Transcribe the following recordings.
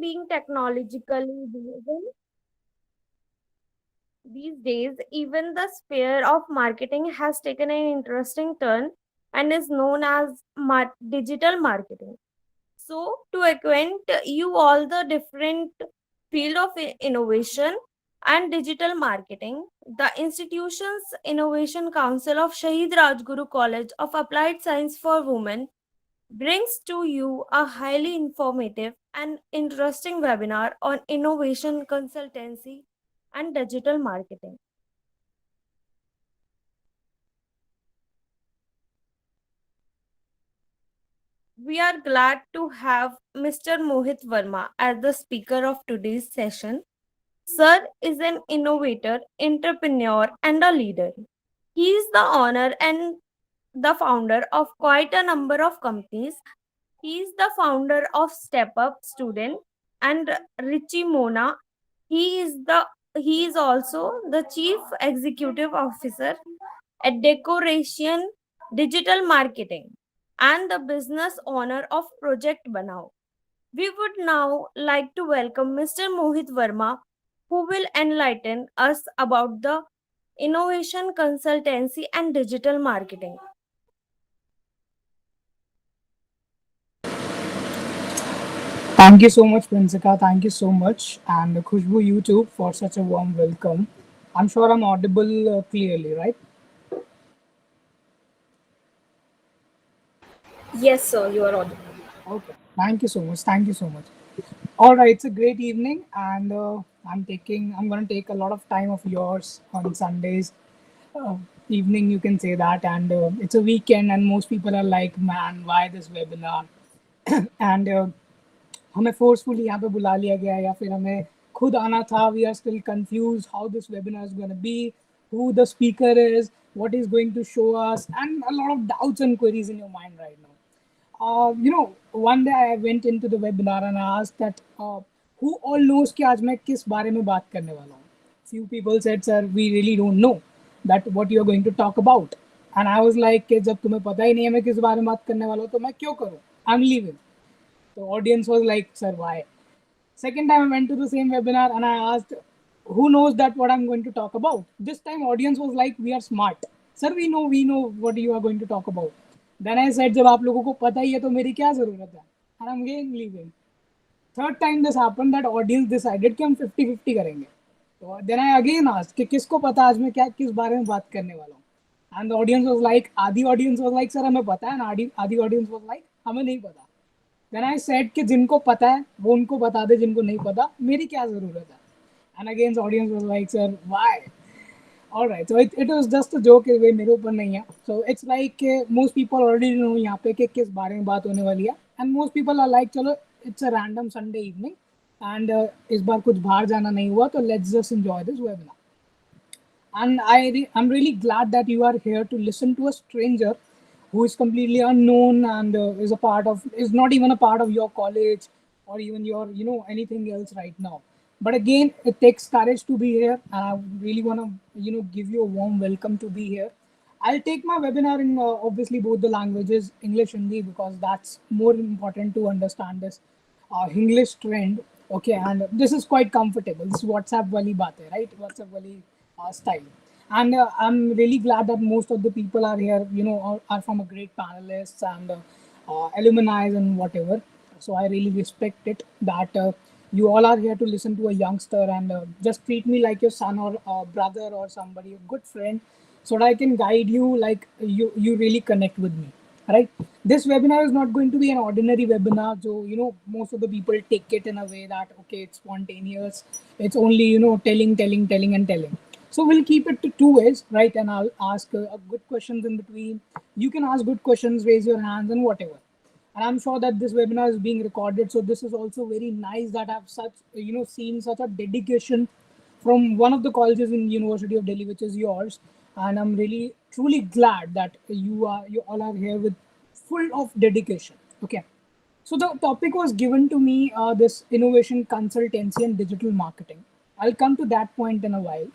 being technologically driven, these days, even the sphere of marketing has taken an interesting turn and is known as digital marketing. So, to acquaint you all the different field of innovation and digital marketing, the institution's Innovation Council of Shahid Rajguru College of Applied Science for Women brings to you a highly informative and interesting webinar on innovation consultancy and digital marketing. We are glad to have Mr. Mohit Verma as the speaker of today's session. Sir is an innovator, entrepreneur, and a leader. He is the owner and the founder of quite a number of companies. He is the founder of Step Up Student and Richie Mona. He is the he is also the chief executive officer at Decoration Digital Marketing and the business owner of Project Banao. We would now like to welcome Mr. Mohit Verma, who will enlighten us about the innovation consultancy and digital marketing. Thank you so much, Prinsika. Thank you so much. And Khushbu, you too, for such a warm welcome. I'm sure I'm audible clearly, right? Yes, sir, you are audible. Okay. Thank you so much. Thank you so much. All right. It's a great evening, and I'm going to take a lot of time of yours on Sundays uh, evening, you can say that. And it's a weekend, and most people are like, man, why this webinar? And हमें forcefully यहाँ पे बुला लिया गया या फिर हमें खुद आना था we are still confuse how this webinar is gonna be who the speaker is, what is going to show us, and a lot of doubts and queries in your mind right now. One day I went into the webinar and I asked that who all knows कि आज मैं किस बारे में बात करने वाला हूँ. Few people said, sir, we really don't know that what you are going to talk about. And I was like, कि जब तुम्हें पता ही नहीं है मैं किस बारे में बात करने वाला हूँ तो मैं क्यों करूँ? I'm leaving. The audience was like, sir, why? Second time I went to the same webinar and I asked, who knows that what I'm going to talk about? This time audience was like, we are smart. Sir, we know what you are going to talk about. Then I said, जब आप लोगों को पता ही है तो मेरी क्या जरूरत है? And I'm again leaving. Third time this happened that audience decided कि हम 50-50 करेंगे. So then I again asked कि किसको पता आज मैं क्या किस बारे में बात करने वाला हूँ. And the audience was like, आधी audience was like, सर हमें पता है, and आधी audience was like, हमें नहीं पता. Then I said कि जिनको पता है वो उनको बता दे, जिनको नहीं पता मेरी क्या जरूरत है. And again the audience was like, sir, why? All right, so it was just a joke वे मेरे ऊपर नहीं है. So it's like most people already know यहाँ पे कि किस बारे में बात होने वाली है. And most people are like, चलो it's a random Sunday evening and इस बार कुछ बाहर जाना नहीं हुआ तो let's just enjoy this webinar. And I'm really glad that you are here to listen to a stranger who is completely unknown and is not even a part of your college or even your anything else right now. But again, it takes courage to be here, and I really want to give you a warm welcome to be here. I'll take my webinar in obviously both the languages, English and Hindi, because that's more important to understand this English trend. Okay, and this is quite comfortable. This is WhatsApp wali baat hai, right? WhatsApp wali style. And I'm really glad that most of the people are here, are from a great panelists and alumni and whatever. So I really respect it that you all are here to listen to a youngster and just treat me like your son or brother or somebody, a good friend, so that I can guide you like you really connect with me. Right? This webinar is not going to be an ordinary webinar. So most of the people take it in a way that okay, it's spontaneous. It's only telling and telling. So we'll keep it to two ways, right? And I'll ask good questions in between. You can ask good questions, raise your hands, and whatever. And I'm sure that this webinar is being recorded, so this is also very nice that I've seen such a dedication from one of the colleges in University of Delhi, which is yours. And I'm really truly glad that you all are here with full of dedication. Okay. So the topic was given to me, this innovation consultancy and digital marketing. I'll come to that point in a while,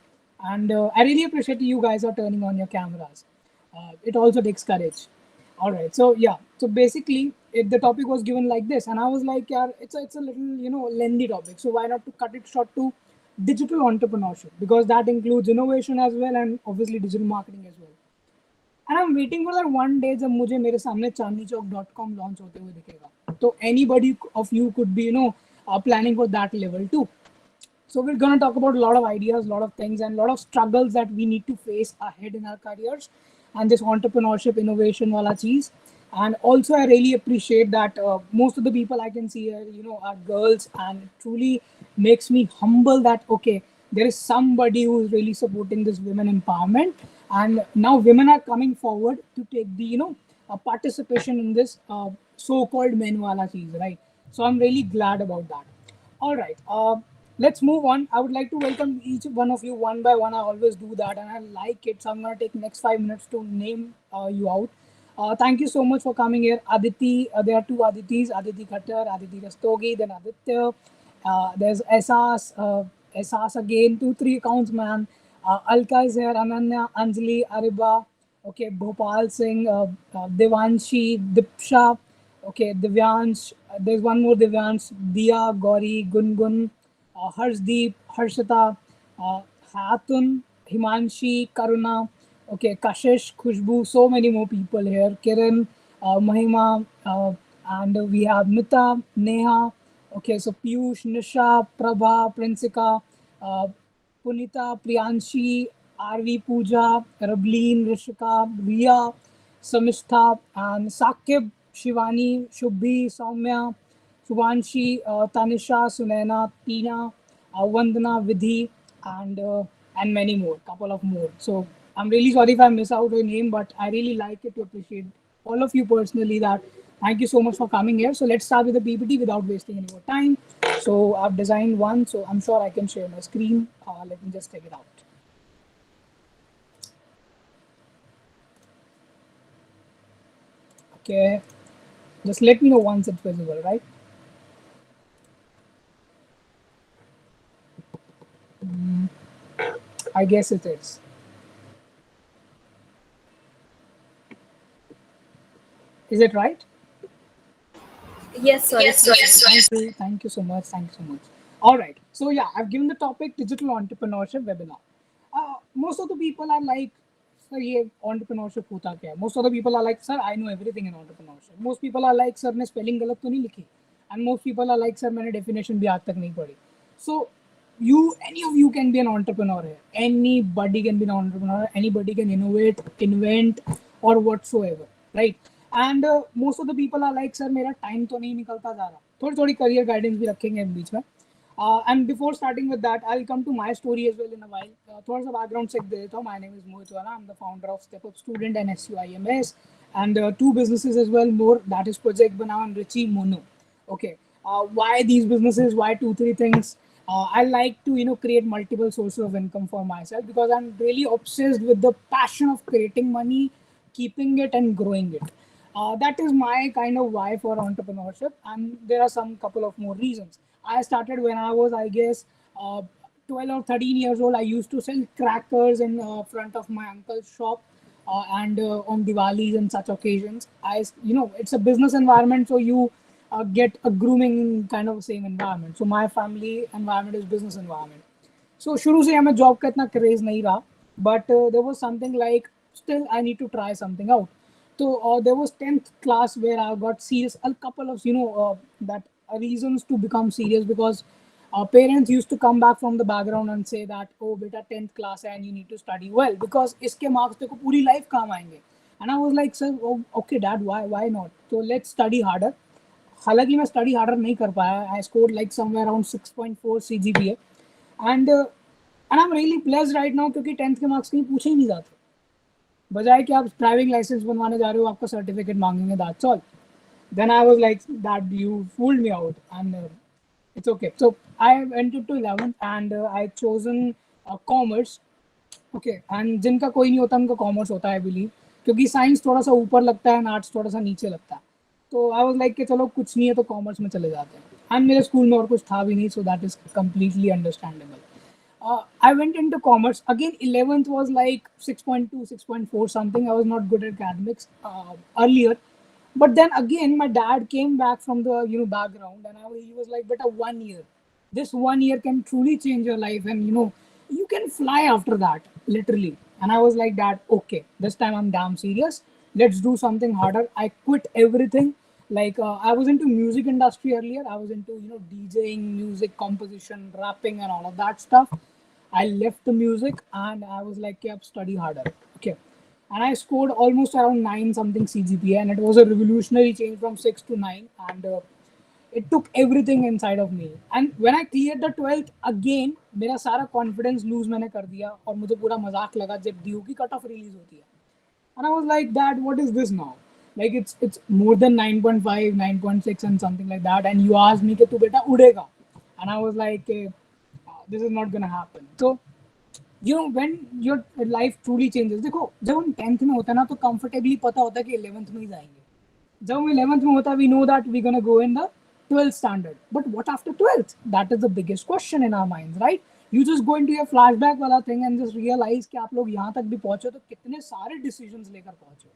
and I really appreciate you guys are turning on your cameras. It also takes courage. All right. So yeah. So basically, the topic was given like this, and I was like, yeah, it's a little lengthy topic. So why not to cut it short to digital entrepreneurship, because that includes innovation as well, and obviously digital marketing as well. And I'm waiting for that one day जब मुझे मेरे सामने chandnichowk.com launch होते हुए दिखेगा. So anybody of you could be planning for that level too. So we're going to talk about a lot of ideas, a lot of things, and a lot of struggles that we need to face ahead in our careers, and this entrepreneurship innovation wala cheese. And also, I really appreciate that most of the people I can see here, are girls, and it truly makes me humble that okay, there is somebody who is really supporting this women empowerment, and now women are coming forward to take the participation in this so-called men wala cheese, right? So I'm really glad about that. All right. Let's move on. I would like to welcome each one of you one by one. I always do that, and I like it. So I'm gonna take next 5 minutes to name you out. Thank you so much for coming here, Aditi. There are two Aditis: Aditi Khattar, Aditi Rastogi, then Aditya. There's Esas, Esas again. 2, 3 accounts, man. Alka is here. Ananya, Anjali, Ariba. Okay, Bhopal Singh, Devanshi, Dipsha. Okay, Divyansh. There's one more Divyansh. Dia, Gauri, Gungun, Harshdeep, Harshita, uh, Hatun, Himanshi, Karuna. Okay, Kashish, Khushbu. So many more people here. Kiran, Mahima, and we have Mita, Neha. Okay, so Piyush, Nisha, Prabha, Prinsika, uh, Punita, Priyanshi, RV Pooja, Rableen, Rishika, Ria, Samistha, and Sakib, Shivani, Shubhi, Soumya, Suvanshi, Tanisha, Sunaina, Tina, Vandana, Vidhi, and many more, couple of more. So I'm really sorry if I miss out your name, but I really like it to appreciate all of you personally. That thank you so much for coming here. So let's start with the PPT without wasting any more time. So I've designed one, so I'm sure I can share my screen. Let me just take it out. Okay, just let me know once it's visible, right? I guess it is. Is it right? Yes, sir, Yes, it's sir. visible. Thank you. Thank you so much. Thank you so much. All right. So yeah, I've given the topic digital entrepreneurship webinar. Most of the people are like, sir, ये entrepreneurship होता क्या है? Most of the people are like, sir, I know everything in entrepreneurship. Most people are like, sir, मैं spelling गलत तो नहीं लिखी? And most people are like, sir, मैंने definition भी आज तक नहीं पढ़ी. So any of you can be an entrepreneur here. Anybody can be an entrepreneur. Anybody can innovate, invent, or whatsoever, right? And most of the people are like, sir, मेरा time तो नहीं निकलता जा रहा. थोड़ी थोड़ी career guidance भी रखेंगे बीच में. And before starting with that, I'll come to my story as well in a while. थोड़ा सा background check दे देता हूँ. My name is Mohit Wala. I'm the founder of Step Up Student and SUIMS, and two businesses as well more. That is Project Banao and Richie Mono. Okay, why these businesses? Why 2, 3 things? I like to create multiple sources of income for myself because I'm really obsessed with the passion of creating money, keeping it, and growing it. That is my kind of why for entrepreneurship, and there are some couple of more reasons. I started when I was, I guess, 12 or 13 years old. I used to sell crackers in front of my uncle's shop, and on Diwalis and such occasions. It's a business environment, so you get a grooming in kind of same environment. So my family environment is business environment. So शुरू से हमें job का इतना craze नहीं रहा, but there was something like still I need to try something out. So there was 10th class where I got serious. A couple of that reasons to become serious because parents used to come back from the background and say that oh beta 10th class है and you need to study well because इसके marks तेरे को पूरी life काम आएंगे. And I was like, sir, oh, okay, dad, why not? So let's study harder. हालांकि मैं study harder नहीं कर पाया. I score like somewhere around 6.4 CGPA, and I am really blessed right now क्योंकि 10th के marks कहीं पूछे ही नहीं जाते. बजाय कि आप ड्राइविंग लाइसेंस बनवाने जा रहे हो आपका सर्टिफिकेट मांगेंगे, that's all. Then I was like, that you fooled me out, and it's okay. So I went into 11th and I chosen commerce. Okay, and जिनका कोई नहीं होता उनका कॉमर्स होता है, बिलीव, क्योंकि साइंस थोड़ा सा ऊपर लगता है, आर्ट्स थोड़ा सा नीचे लगता है. तो आई वाज लाइक कि चलो कुछ नहीं है तो कॉमर्स में चले जाते हैं. एंड मेरे स्कूल में और कुछ था भी नहीं, so that is completely understandable. I went into commerce. Again, 11th was like 6.2, 6.4 something. I was not good at academics earlier. But then again, my dad came back from the background, and he was like, "But a 1 year, this 1 year can truly change your life, and you can fly after that, literally." And I was like, "Dad, okay, this time I'm damn serious. Let's do something harder." I quit everything. Like I was into music industry earlier. I was into DJing, music composition, rapping, and all of that stuff. I left the music and I was like, "Yep, study harder." Okay, and I scored almost around 9 something CGPA, and it was a revolutionary change from 6 to 9, and it took everything inside of me. And when I cleared the 12th again, मेरा सारा confidence lose मैंने कर दिया और मुझे पूरा मजाक लगा जब DU की कट ऑफ रिलीज होती है. And I was like, "Dad, what is this now? Like it's more than 9.5, 9.6, and something like that." And you asked me कि तू बेटा उड़ेगा, and I was like, "This is not gonna happen." So when your life truly changes, देखो जब हम 10th में होता है ना तो कंफर्टेबली पता होता है कि 11th में ही जाएंगे. जब हम 11th में होता है, we know that we're gonna go in the 12th standard. But what after 12th? That is the biggest question in our minds, right? You just go into your flashback वाला thing and just realize कि आप लोग यहाँ तक भी पहुंचे तो कितने सारे decisions लेकर पहुंचे,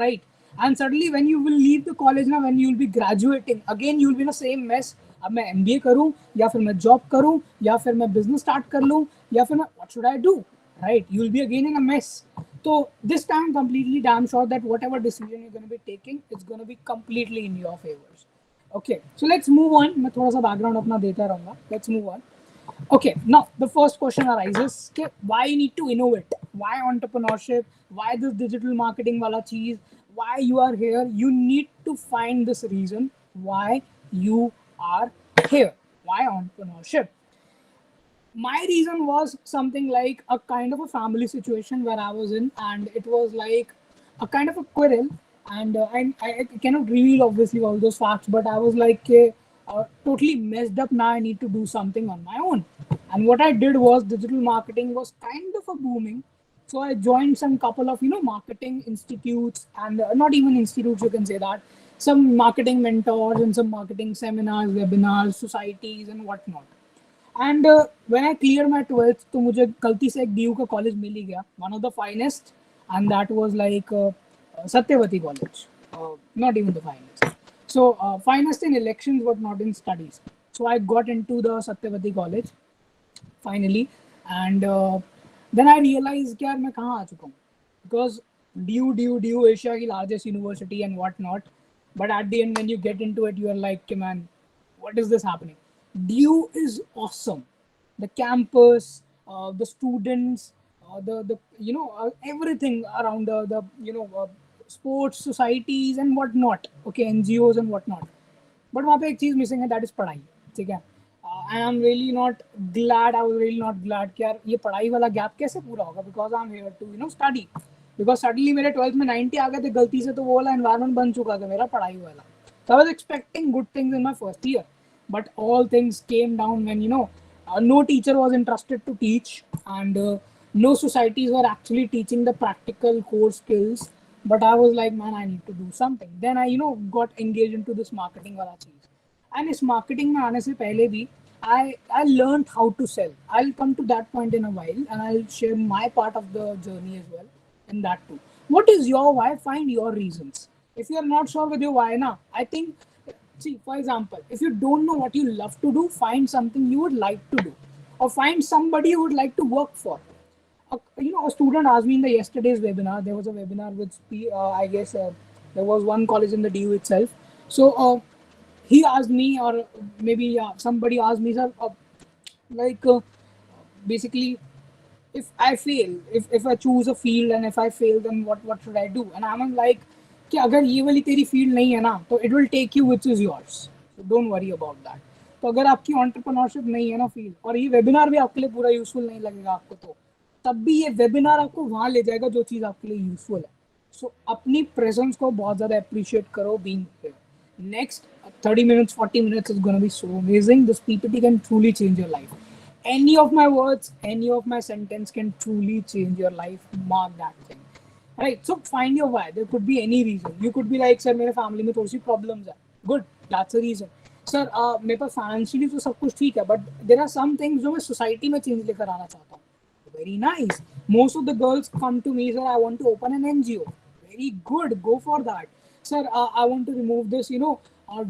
right? And suddenly when you will leave the college now, when you will be graduating again, you will be in the same mess. अब मैं MBA करूं या फिर मैं जॉब करूं या फिर मैं बिजनेस स्टार्ट कर लूं या फिर मैं what should I do, right? You will be again in a mess. So this time completely damn sure that whatever decision you're going to be taking, it's going to be completely in your favors. Okay, so let's move on. मैं थोड़ा सा background अपना देता रहूंगा. Let's move on. Okay, now the first question arises, okay, why you need to innovate? Why entrepreneurship? Why this digital marketing wala cheese? Why you are here? You need to find this reason why you are here. Why entrepreneurship? My reason was something like a kind of a family situation where I was in, and it was like a kind of a quarrel. And I cannot reveal obviously all those facts, but I was like totally messed up. Now I need to do something on my own. And what I did was digital marketing was kind of a booming. So I joined some couple of marketing institutes, and not even institutes, you can say that, some marketing mentors and some marketing seminars, webinars, societies, and whatnot. And when I clear my 12th तो मुझे गलती से एक DU का college मिल ही गया, one of the finest, and that was like Satyavati college, not even the finest. So finest in elections but not in studies. So I got into the Satyavati college finally, and then I realized कि यार मैं कहाँ आ चुका हूँ, because DU Asia की largest university and what not, but at the end when you get into it you are like, man, what is this happening? DU is awesome. The campus, the students, the everything around the sports societies and whatnot. Okay, NGOs and whatnot. But वहाँ पे एक चीज missing है, that is पढ़ाई. ठीक है, I am really not glad, I was really not glad कि यार ये पढ़ाई वाला गैप कैसे पूरा होगा, because I am here to study. Because suddenly मेरे 12th में 90 आ गए थे गलती से, तो वो वाला एनवायरमेंट बन चुका था मेरा पढ़ाई वाला. So I was expecting good things in my first year, but all things came down when no teacher was interested to teach, and no societies were actually teaching the practical core skills. But I was like, man, I need to do something. Then I got engaged into this marketing wala cheez. And इस marketing में आने से पहले भी I learned how to sell. I'll come to that point in a while, and I'll share my part of the journey as well in that too. What is your why? Find your reasons. If you are not sure with your why, na, I think, see, for example, if you don't know what you love to do, find something you would like to do, or find somebody you would like to work for. A student asked me in the yesterday's webinar. There was a webinar with I guess there was one college in the DU itself. So he asked me, or maybe somebody asked me, sir, like basically, if I fail, if I choose a field and if I fail, then what should I do? And I'm like, कि अगर ये वाली तेरी field नहीं है ना, तो it will take you which is yours, so don't worry about that. तो अगर आपकी एंटरप्रेन्योरशिप नहीं है ना फील्ड, और ये वेबिनार भी आपके लिए पूरा यूजफुल नहीं लगेगा आपको, तो तब भी ये वेबिनार आपको वहां ले जाएगा जो चीज आपके लिए यूजफुल है. सो अपनी प्रेजेंस को बहुत ज्यादा अप्रिशिएट करो being here. Next 30 minutes, 40 minutes is going to be so amazing. This PPT can truly change your life. Any of my words, any of my sentence can truly change your life. Mark that thing. Right? So find your why. There could be any reason. You could be like, sir, मेरे family में थोड़ी सी problems है. Good. That's a reason. Sir मेरे पास financially तो सब कुछ ठीक है, but there are some things जो मैं सोसाइटी में चेंज लेकर आना चाहता हूँ. Very nice. Most of the girls come to me, sir I want to open an NGO. Very good, go for that. Sir I want to remove this,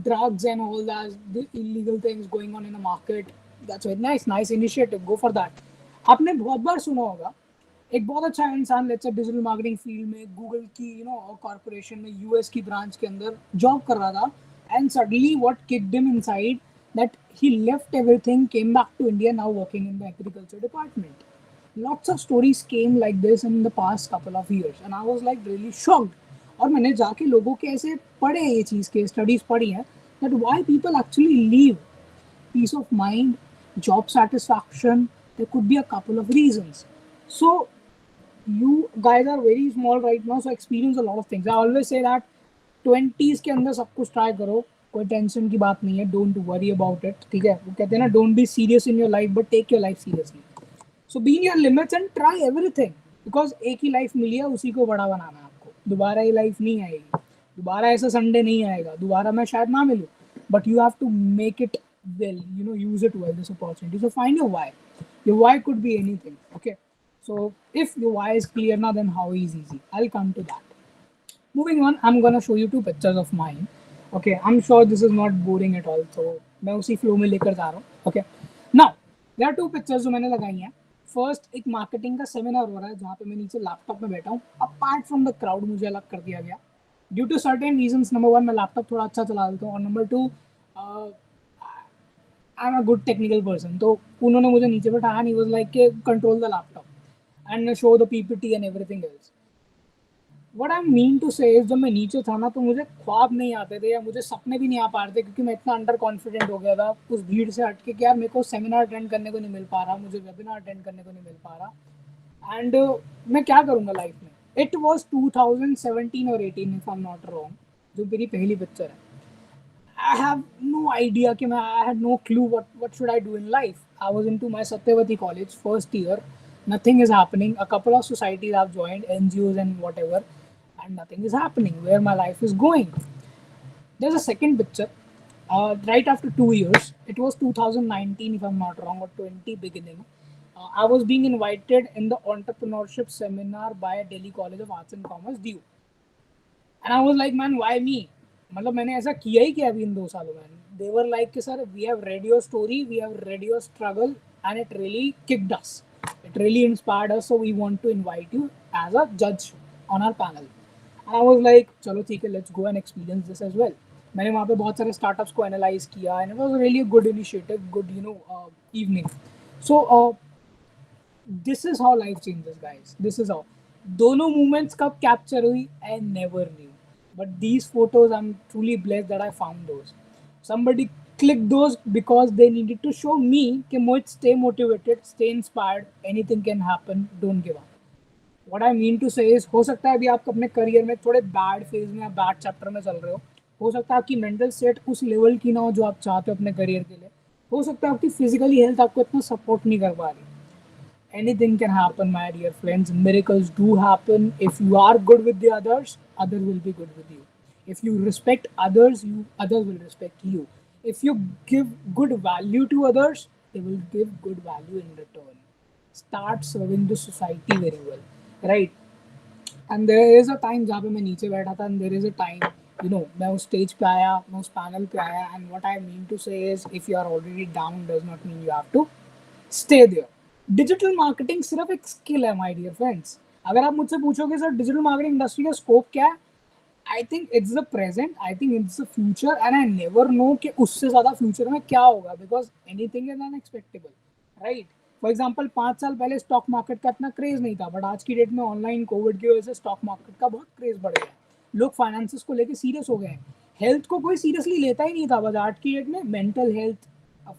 drugs and all that, the illegal things going on in the market. That's very nice, nice initiative, go for that. आपने बहुत बार सुना होगा, एक बहुत अच्छा इंसान let's say digital marketing field में Google की कॉर्पोरेशन में यूएस की ब्रांच के अंदर जॉब कर रहा था, and suddenly what kicked him inside that he left everything, came back to India, now working in the agriculture department. Lots of stories came like this in the past couple of years and I was like really shocked. और मैंने जाके लोगों के ऐसे पढ़े ये चीज़ के studies पढ़ी हैं that why people actually leave. Peace of mind, job satisfaction, there could be a couple of reasons. So you guys are very small right now, so experience a lot of things. I always say that 20s के अंदर सब कुछ try करो, कोई tension की बात नहीं है, डोंट वरी अबाउट इट. ठीक है, वो कहते हैं ना, don't be serious in your life but take your life seriously. So be in your limits and try everything, because एक ही लाइफ मिली है, उसी को बड़ा बनाना है आपको. दोबारा ये लाइफ नहीं आएगी, दोबारा ऐसा संडे नहीं आएगा, दोबारा मैं शायद ना मिलूँ, but you have to make it well, use it well, this opportunity. So find your why. Your why could be anything. Okay, so if your why is clear now, then how is easy, I'll come to that. Moving on, I'm gonna show you two pictures of mine. Okay, I'm sure this is not boring at all, so मैं उसी flow में लेकर जा रहा हूँ. Okay, now there are two pictures जो मैंने लगाई हैं. फर्स्ट एक मार्केटिंग का सेमिनार हो रहा है जहाँ पे मैं नीचे लैपटॉप में बैठा हूँ, अपार्ट फ्रॉम द क्राउड मुझे अलग कर दिया गया due to certain reasons. Number one, मैं लैपटॉप थोड़ा अच्छा चला लेता हूँ, और number two, I am a good technical person. तो उन्होंने मुझे नीचे बैठाया एंड ही वाज लाइक के control the laptop and show the PPT and everything else. What I mean to say is, जब मैं नीचे था ना, तो मुझे ख्वाब नहीं आते थे या मुझे सपने भी नहीं आ पा रहे थे, क्योंकि मैं इतना अंडर कॉन्फिडेंट हो गया था उस भीड़ से हट के कि यार मेरे को सेमिनार अटेंड करने को नहीं मिल पा रहा, मुझे वेबिनार अटेंड करने को नहीं मिल पा रहा, एंड मैं क्या करूँगा लाइफ में. इट वॉज 2017 और 18 if I am not wrong, जो मेरी पहली पिक्चर है. I have no idea कि मैं I had no clue what should I do in life. I was into my Satyavati college first year. Nothing is happening. A couple of societies I've joined, NGOs and whatever, and nothing is happening. Where my life is going. There's a second picture. Right after 2 years, it was 2019 if I'm not wrong, or 20 beginning. I was being invited in the entrepreneurship seminar by Delhi College of Arts and Commerce, DU. And I was like man why मी, मतलब मैंने ऐसा किया ही क्या अभी इन 2 सालों में. They were like कि sir we have read your story, we have read your struggle and it really kicked us, it really inspired us, so we want to invite you as a जज on our panel. And I was like चलो ठीक है, let's go and experience this as well. मैंने वहाँ पे बहुत सारे startups को एनालाइज किया and it was really good initiative, good evening. So this is how life changes guys, this is how. दोनों मूवमेंट्स कब कैप्चर हुई I never knew, but these photos I'm truly blessed that I found those. Somebody clicked those because they needed to show me कि Mohit, stay motivated, stay inspired, anything can happen, don't give up. What I mean to say is, हो सकता है अभी आप अपने career में थोड़े bad phase में या बैड चैप्टर में चल रहे हो सकता है आपकी मेंटल स्टेट उस लेवल की ना हो जो आप चाहते हो अपने करियर के लिए, हो सकता है आपकी फिजिकली हेल्थ आपको इतना सपोर्ट नहीं कर पा रही. Anything can happen, my dear friends. Miracles do happen. If you are good with the others, others will be good with you. If you respect others, others will respect you. If you give good value to others, they will give good value in return. Start serving the society very well, right? And there is a time जहाँ पे मैं नीचे बैठा था, and there is a time, मैं उस stage पे आया, मैं उस पैनल पे आया, and what I mean to say is, if you are already down, does not mean you have to stay there. Digital marketing सिर्फ एक स्किल है माय डियर फ्रेंड्स. अगर आप मुझसे पूछोगे सर डिजिटल मार्केटिंग इंडस्ट्री का स्कोप क्या है, I think it's the present, I think it's the future, and I never no कि उससे ज़्यादा फ्यूचर में क्या होगा, because anything is unexpectable, right. For example 5 साल पहले स्टॉक मार्केट का इतना क्रेज नहीं था, बट आज की डेट में ऑनलाइन कोविड की वजह से स्टॉक मार्केट का बहुत क्रेज बढ़ गया. लोग फाइनेंसिस को लेकर सीरियस हो गए हैं. हेल्थ को कोई सीरियसली लेता ही नहीं था, बट आज की डेट में मेंटल हेल्थ,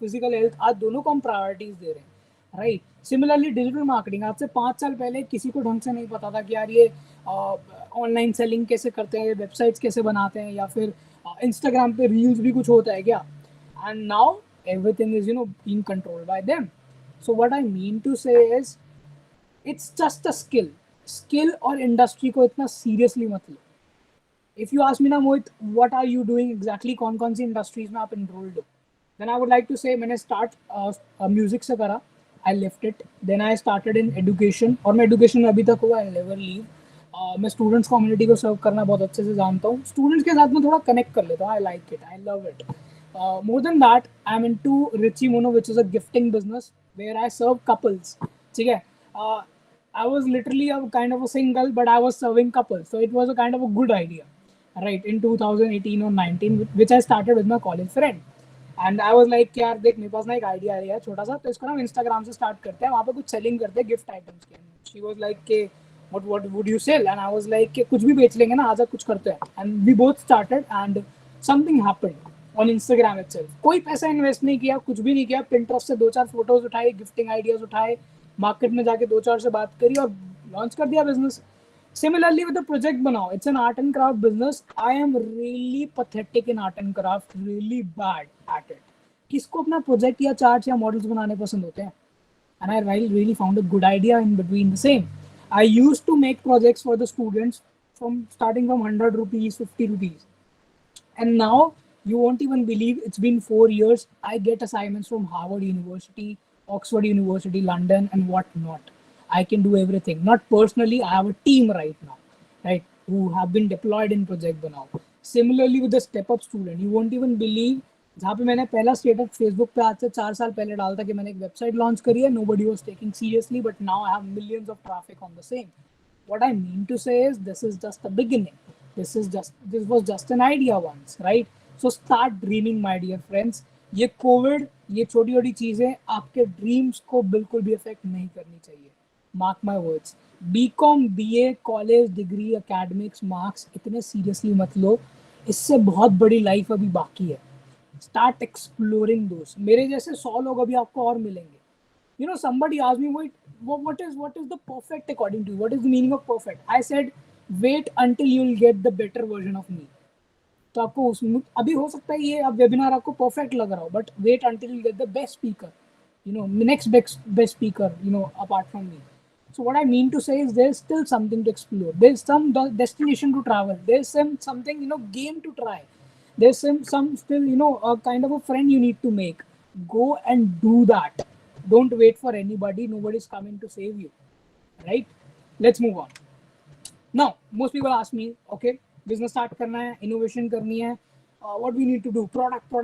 फिजिकल हेल्थ, आज दोनों को हम प्रायोरिटीज दे रहे हैं, राइट. सिमिलरली डिजिटल मार्केटिंग, आज से 5 साल पहले किसी को ढंग से नहीं पता था कि यार ये ऑनलाइन सेलिंग कैसे करते हैं, वेबसाइट्स कैसे बनाते हैं, या फिर इंस्टाग्राम पे रील्स भी कुछ होता है क्या. And now everything is being controlled by them. So what I mean to say is, it's just a skill और इंडस्ट्री को इतना सीरियसली मत लो. इफ यू आस्क मी ना Mohit, what are you doing exactly, कौन कौन सी इंडस्ट्रीज में आप इनरोल्ड हो, Then I would like to say मैंने start music से करा. I left it. Then I started in education और मैं education में अभी तक हुआ. I'll never leave. मैं स्टूडेंट्स कम्युनिटी को सर्व करना बहुत अच्छे से जानता हूँ. स्टूडेंट्स के साथ में थोड़ा कनेक्ट कर लेता हूँ. I like it, I love it. More than that I am into Richie Mono which is a gifting business where I serve couples. ठीक है. I was literally a kind of a single, but I was serving couples, so it was a kind of a good idea, right? In 2018 or 19, which I started with my college friend. And I was like यार देख मेरे पास ना एक idea आ रहा है छोटा सा, तो इसको ना हम इंस्टाग्राम से स्टार्ट करते हैं, वहाँ पे कुछ सेलिंग करते हैं गिफ्ट आइटम्स के. शी वाज लाइक के what would you sell, and I was like कि कुछ भी बेच लेंगे ना, आजा कुछ करते हैं. And we both started and something happened on Instagram itself. कोई पैसा इन्वेस्ट नहीं किया, कुछ भी नहीं किया. पिंटरेस्ट से 2-4 फोटोज उठाए, गिफ्टिंग आइडियाज उठाए, मार्केट में जाके 2-4 से बात करी और लॉन्च कर दिया business. Similarly with the project Banao, it's an art and craft business. I am really pathetic in art and craft, really bad at it. किसको अपना प्रोजेक्ट या चार्ट या मॉडल्स बनाने पसंद होते हैं? And I really found a good idea in between the same. I used to make projects for the students from starting from 100 rupees, 50 rupees. And now you won't even believe it's been 4 years. I get assignments from Harvard University, Oxford University, London, and whatnot. I can do everything. Not personally, I have a team right now, right, who have been deployed in Project Banao. Similarly with the Step Up student, you won't even believe जहाँ पे मैंने पहला status Facebook पे आज से 4 साल पहले डाला था कि मैंने एक वेबसाइट लॉन्च करी है, nobody was taking seriously, but now I have millions of traffic on the same. What I mean to say is this is just the beginning. This was just an idea once, right? So start dreaming, my dear friends. ये Covid, ये छोटी छोटी चीजें आपके dreams को बिल्कुल भी affect नहीं करनी चाहिए. Mark my words. BCom, BA, college degree, academics, marks इतने सीरियसली मत लो. इससे बहुत बड़ी लाइफ अभी बाकी है. स्टार्ट एक्सप्लोरिंग दोस्त. मेरे जैसे 100 लोग अभी आपको और मिलेंगे. You know, somebody asked me, wait, what is the perfect according to you? What is the meaning of perfect? I said, wait until you'll get the better version of me. तो आपको उसमें अभी हो सकता है ये अब वेबिनार आपको परफेक्ट लग रहा हो, but wait until you get the best speaker, you know, next best speaker, you know, apart from me. So what I mean to say is there's still something to explore. There's some destination to travel. There's something, you know, game to try. There's some still, you know, a kind of a friend you need to make. Go and do that. Don't wait for anybody. Nobody's coming to save you, right? Let's move on. Now most people ask me, okay, business start करना है, innovation करनी है, what we need to do, product,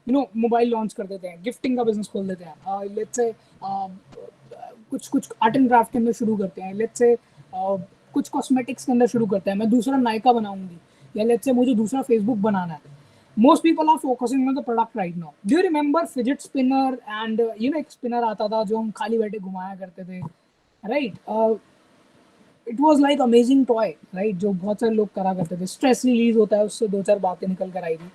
you know, mobile launch कर देते हैं, gifting का business खोल देते हैं, let's say कुछ आर्ट एंड क्राफ्ट के अंदर शुरू करते हैं, लेट्स से कुछ कॉस्मेटिक्स के अंदर शुरू करते हैं, मैं दूसरा नायका बनाऊंगी, या लेट्स से मुझे दूसरा फेसबुक बनाना है. Most people are focusing on the product right now. Do you remember fidget spinner and you know एक स्पिनर आता था जो हम खाली बैठे घुमाया करते थे, right? It was like amazing toy, right, जो बहुत सारे लोग करा करते थे. स्ट्रेस रिलीज होता है उससे, 2-4 बातें निकल कर आएगी.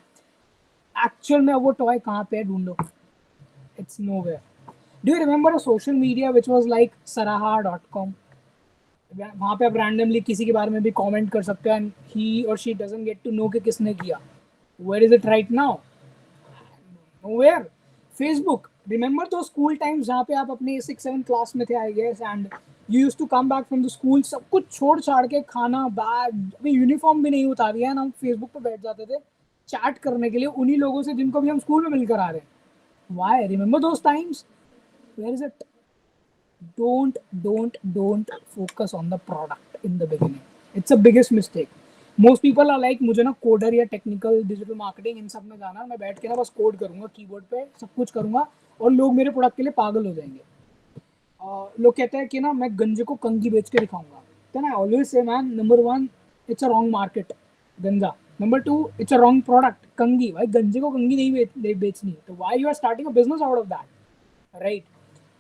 एक्चुअल में वो टॉय कहाँ पे है, ढूंढो. It's nowhere. Do you remember a social media which was like saraha.com? वहाँ पे आप रैंडमली किसी के बारे में भी कमेंट कर सकते हैं एंड ही और she doesn't get to know कि किसने किया. Where is it right now? Nowhere. Facebook, remember those school times जहाँ पे आप अपने 6-7 क्लास में थे, I guess, and you used to come back from the school, सब कुछ छोड़ छाड़ के, खाना, बैग, अभी यूनिफॉर्म भी नहीं उतारी है ना, हम फेसबुक पे बैठ जाते थे चैट करने के लिए उन्हीं लोगों से जिनको भी हम स्कूल में मिलकर आ रहे हैं. Why? Remember those times? Where is it? don't focus on the product in the beginning. It's a biggest mistake. Most people are like मुझे ना कोडर या टेक्निकल डिजिटल मार्केटिंग इन सब में जाना, मैं बैठ के ना बस कोड करूंगा कीबोर्ड पे, सब कुछ करूंगा और लोग मेरे प्रोडक्ट के लिए पागल हो जाएंगे. लोग कहते हैं कि ना मैं गंजे को कंगी बेच के दिखाऊंगा. Then I always say man, number 1 it's a wrong market, गंजा. Number 2 it's a wrong product, कंगी. भाई गंजे को कंगी नहीं बेचनी, तो why you are starting a business out of that, right?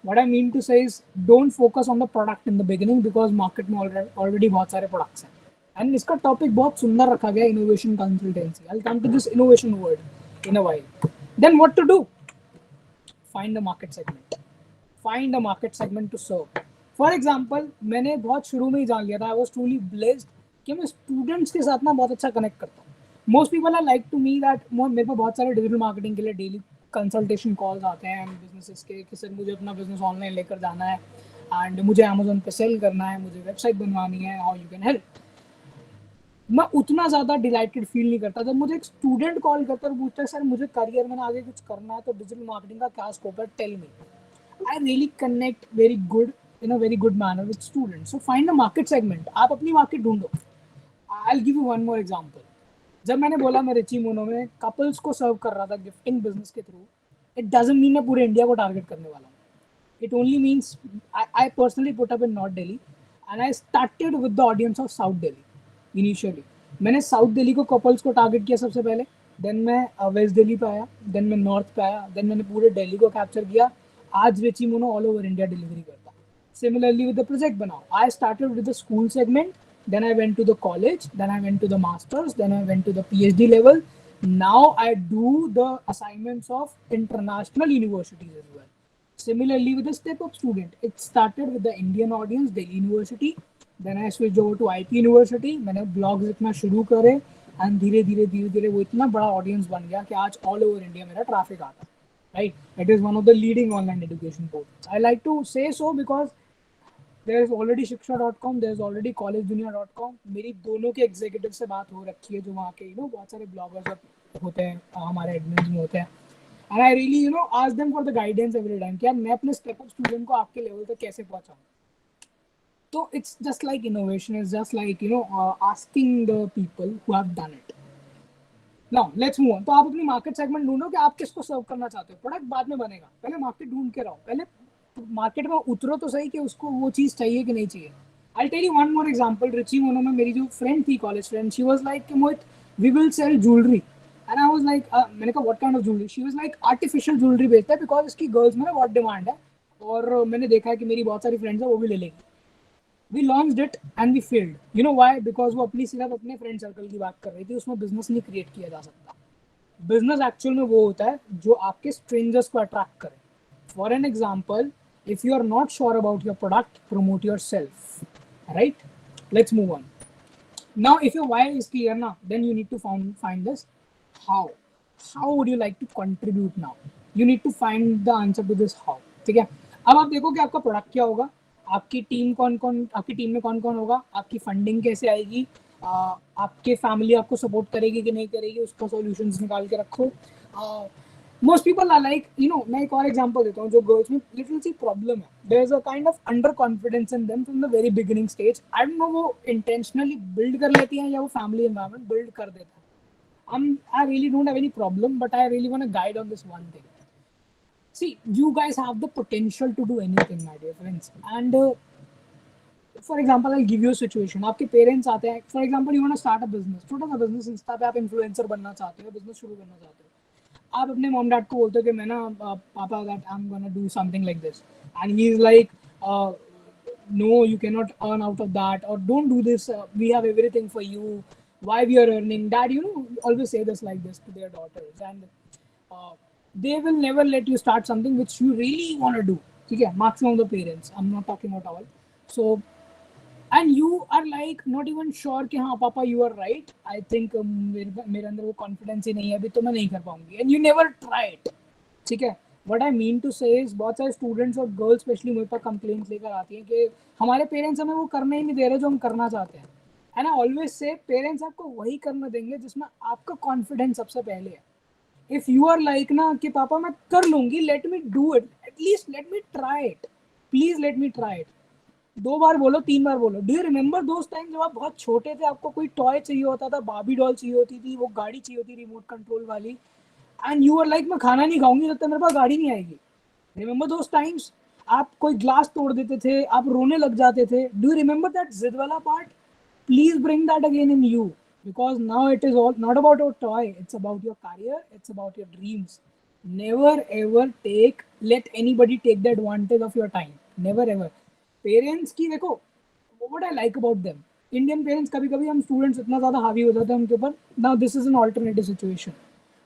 What I mean to say is don't focus on the product in the beginning because market में already बहुत सारे products हैं. And इसका topic बहुत सुंदर रखा गया, innovation consultancy. I'll come to this innovation word in a while. Then what to do? Find a market segment. Find a market segment to serve. For example, मैंने बहुत शुरू में ही जान लिया था, I was truly blessed कि मैं students के साथ ना बहुत अच्छा connect करता हूँ. Most people are like to me that मेरे को बहुत सारे digital marketing के लिए daily कंसल्टेशन कॉल्स आते हैं बिजनेसेस के कि सर मुझे अपना बिजनेस ऑनलाइन लेकर जाना है एंड मुझे अमेजोन पे सेल करना है, मुझे वेबसाइट बनवानी है, हाउ यू कैन हेल्प. मैं उतना ज़्यादा डिलाइटेड फील नहीं करता। जब मुझे एक स्टूडेंट कॉल करता है और पूछता है सर मुझे करियर में ना आगे कुछ करना है तो डिजिटल मार्केटिंग का क्या स्कोप है, tell me, I really connect very good in a very good manner with students. So find a market segment, आप अपनी मार्केट ढूंढो। I will give you one more example. जब मैंने बोला मैं रिची मोनो में कपल्स को सर्व कर रहा था गिफ्टिंग बिजनेस के थ्रू, इट डजंट मीन मैं पूरे इंडिया को टारगेट करने वाला हूँ। It only means I personally put up in North Delhi and I started with the audience of South Delhi initially. मैंने साउथ दिल्ली को कपल्स को टारगेट किया सबसे पहले, देन मैं वेस्ट दिल्ली पे आया, देन मैं नॉर्थ पे आया, देन मैंने पूरे दिल्ली को कैप्चर किया। आज Richie Mono all over India delivery करता। Similarly with the project Banao, I started with the school segment, then I went to the college, then I went to the masters, then I went to the PhD level. Now I do the assignments of international universities as well. Similarly with the step up student, it started with the Indian audience, Delhi University. Then I switched over to IP University. मैंने blogs लिखना शुरू करे and धीरे धीरे वो इतना बड़ा audience बन गया कि आज ऑल ओवर इंडिया मेरा ट्रैफिक आता है, right? It is one of the leading online education portals. I like to say so because there is already shiksha.com, there is already collegedunia.com. मेरी दोनों के एग्जीक्यूटिव से बात हो रखी है जो वहाँ के बहुत सारे ब्लॉगर्स होते हैं हमारे एडमिन में होते हैं। And I really ask them for the guidance every time कि यार मैं अपने स्टेप अप स्टूडेंट को आपके लेवल तक कैसे पहुंचाऊं। तो it's just like innovation, it's just like asking the people who have done it. Now let's move on. तो आप अपनी मार्केट सेगमेंट ढूंढो कि आप किसको सर्व करना चाहते हो। प्रोडक्ट बाद में बनेगा, पहले मार्केट ढूंढ के रहो, पहले मार्केट में उतरो तो सही कि उसको वो चीज चाहिए कि नहीं चाहिए। I tell you one more example. Richie Mono में मेरी जो फ्रेंड थी, college friend, she was like Mohit we will sell jewellery and I was like मैंने कहा what kind of jewellery. She was like artificial jewellery बेचता है because इसकी girls में ना बहुत डिमांड है और मैंने देखा है कि मेरी बहुत सारी फ्रेंड्स है वो भी ले लेंगी। We launched it and we failed. You know why? Because वो अपनी सिर्फ अपने फ्रेंड सर्कल की बात कर रही थी, उसमें बिजनेस नहीं क्रिएट किया जा सकता। बिजनेस एक्चुअल में वो होता है जो आपके स्ट्रेंजर्स को अट्रैक्ट करे। For an example, if you are not sure about your product, promote yourself, right? Let's move on. Now if your why is clear now, then you need to find this how would you like to contribute now. You need to find the answer to this how. ठीक है, अब आप देखो कि आपका product क्या होगा, आपकी टीम में कौन कौन होगा, आपकी फंडिंग कैसे आएगी, आपके फैमिली आपको सपोर्ट करेगी कि नहीं करेगी, उसका सॉल्यूशंस निकाल के रखो। मोस्ट पीपल आर लाइक मैं एक और एग्जांपल देता हूँ जो गर्ल्स में लिटिल सी प्रॉब्लम है। There is a kind of under confidence in them from the very beginning stage. I don't know वो इंटेंशनली बिल्ड कर लेती हैं या वो फैमिली एनवायरनमेंट बिल्ड कर देता है। I really don't have any problem, but I really want to guide on this one thing. See, you guys have the potential to do anything, my dear friends. And for example, I'll give you a situation. आपके parents आते हैं, for example, you want to start a business, छोटा सा business, Insta पे आप influencer बनना चाहते हो, बिजनेस शुरू करना चाहते हो। आप अपने मॉम डैड को बोलते हो कि मैं ना पापा that I am gonna do something like this and he is like no, you cannot earn out of that, or don't do this, we have everything for you, why we are earning. Dad always say this like this to their daughters, and they will never let you start something which you really want to do. Okay, maximum of the parents, I'm not talking about all. So and you are like not even sure कि हाँ पापा you are right, I think मेरे अंदर वो confidence ही नहीं है अभी तो मैं नहीं कर पाऊंगी, and you never try it. ठीक है, what I mean to say is बहुत सारे स्टूडेंट्स और गर्ल्स स्पेशली मेरे पास कंप्लेंट्स लेकर आती हैं कि हमारे पेरेंट्स हमें वो करने ही नहीं दे रहे जो हम करना चाहते हैं। एंड आई ऑलवेज से पेरेंट्स आपको वही करना देंगे जिसमें आपका कॉन्फिडेंस सबसे पहले है। इफ यू आर लाइक ना कि पापा मैं कर लूंगी, let me do it, at least let me try it, please let me try it. 2 बार बोलो, 3 बार बोलो। Do you remember those time जब आप बहुत छोटे थे, आपको कोई टॉय चाहिए होता था, बार्बी डॉल चाहिए होती थी, वो गाड़ी चाहिए होती रिमोट कंट्रोल वाली, एंड यू आर लाइक मैं खाना नहीं खाऊंगी जब तक मेरे पास गाड़ी नहीं आएगी। Remember those times? आप कोई ग्लास तोड़ देते थे, आप रोने लग जाते थे। डू यू रिमेंबर दैट जिद वाला part? Please bring that again in you, because now it is all not about your toy, it's about your career, it's about your dreams. Never ever let anybody take the advantage of your time, never ever. Parents की देखो, what I like about them, Indian parents, कभी कभी हम students इतना ज़्यादा हावी हो जाते हैं उनके ऊपर। now this is an alternative situation,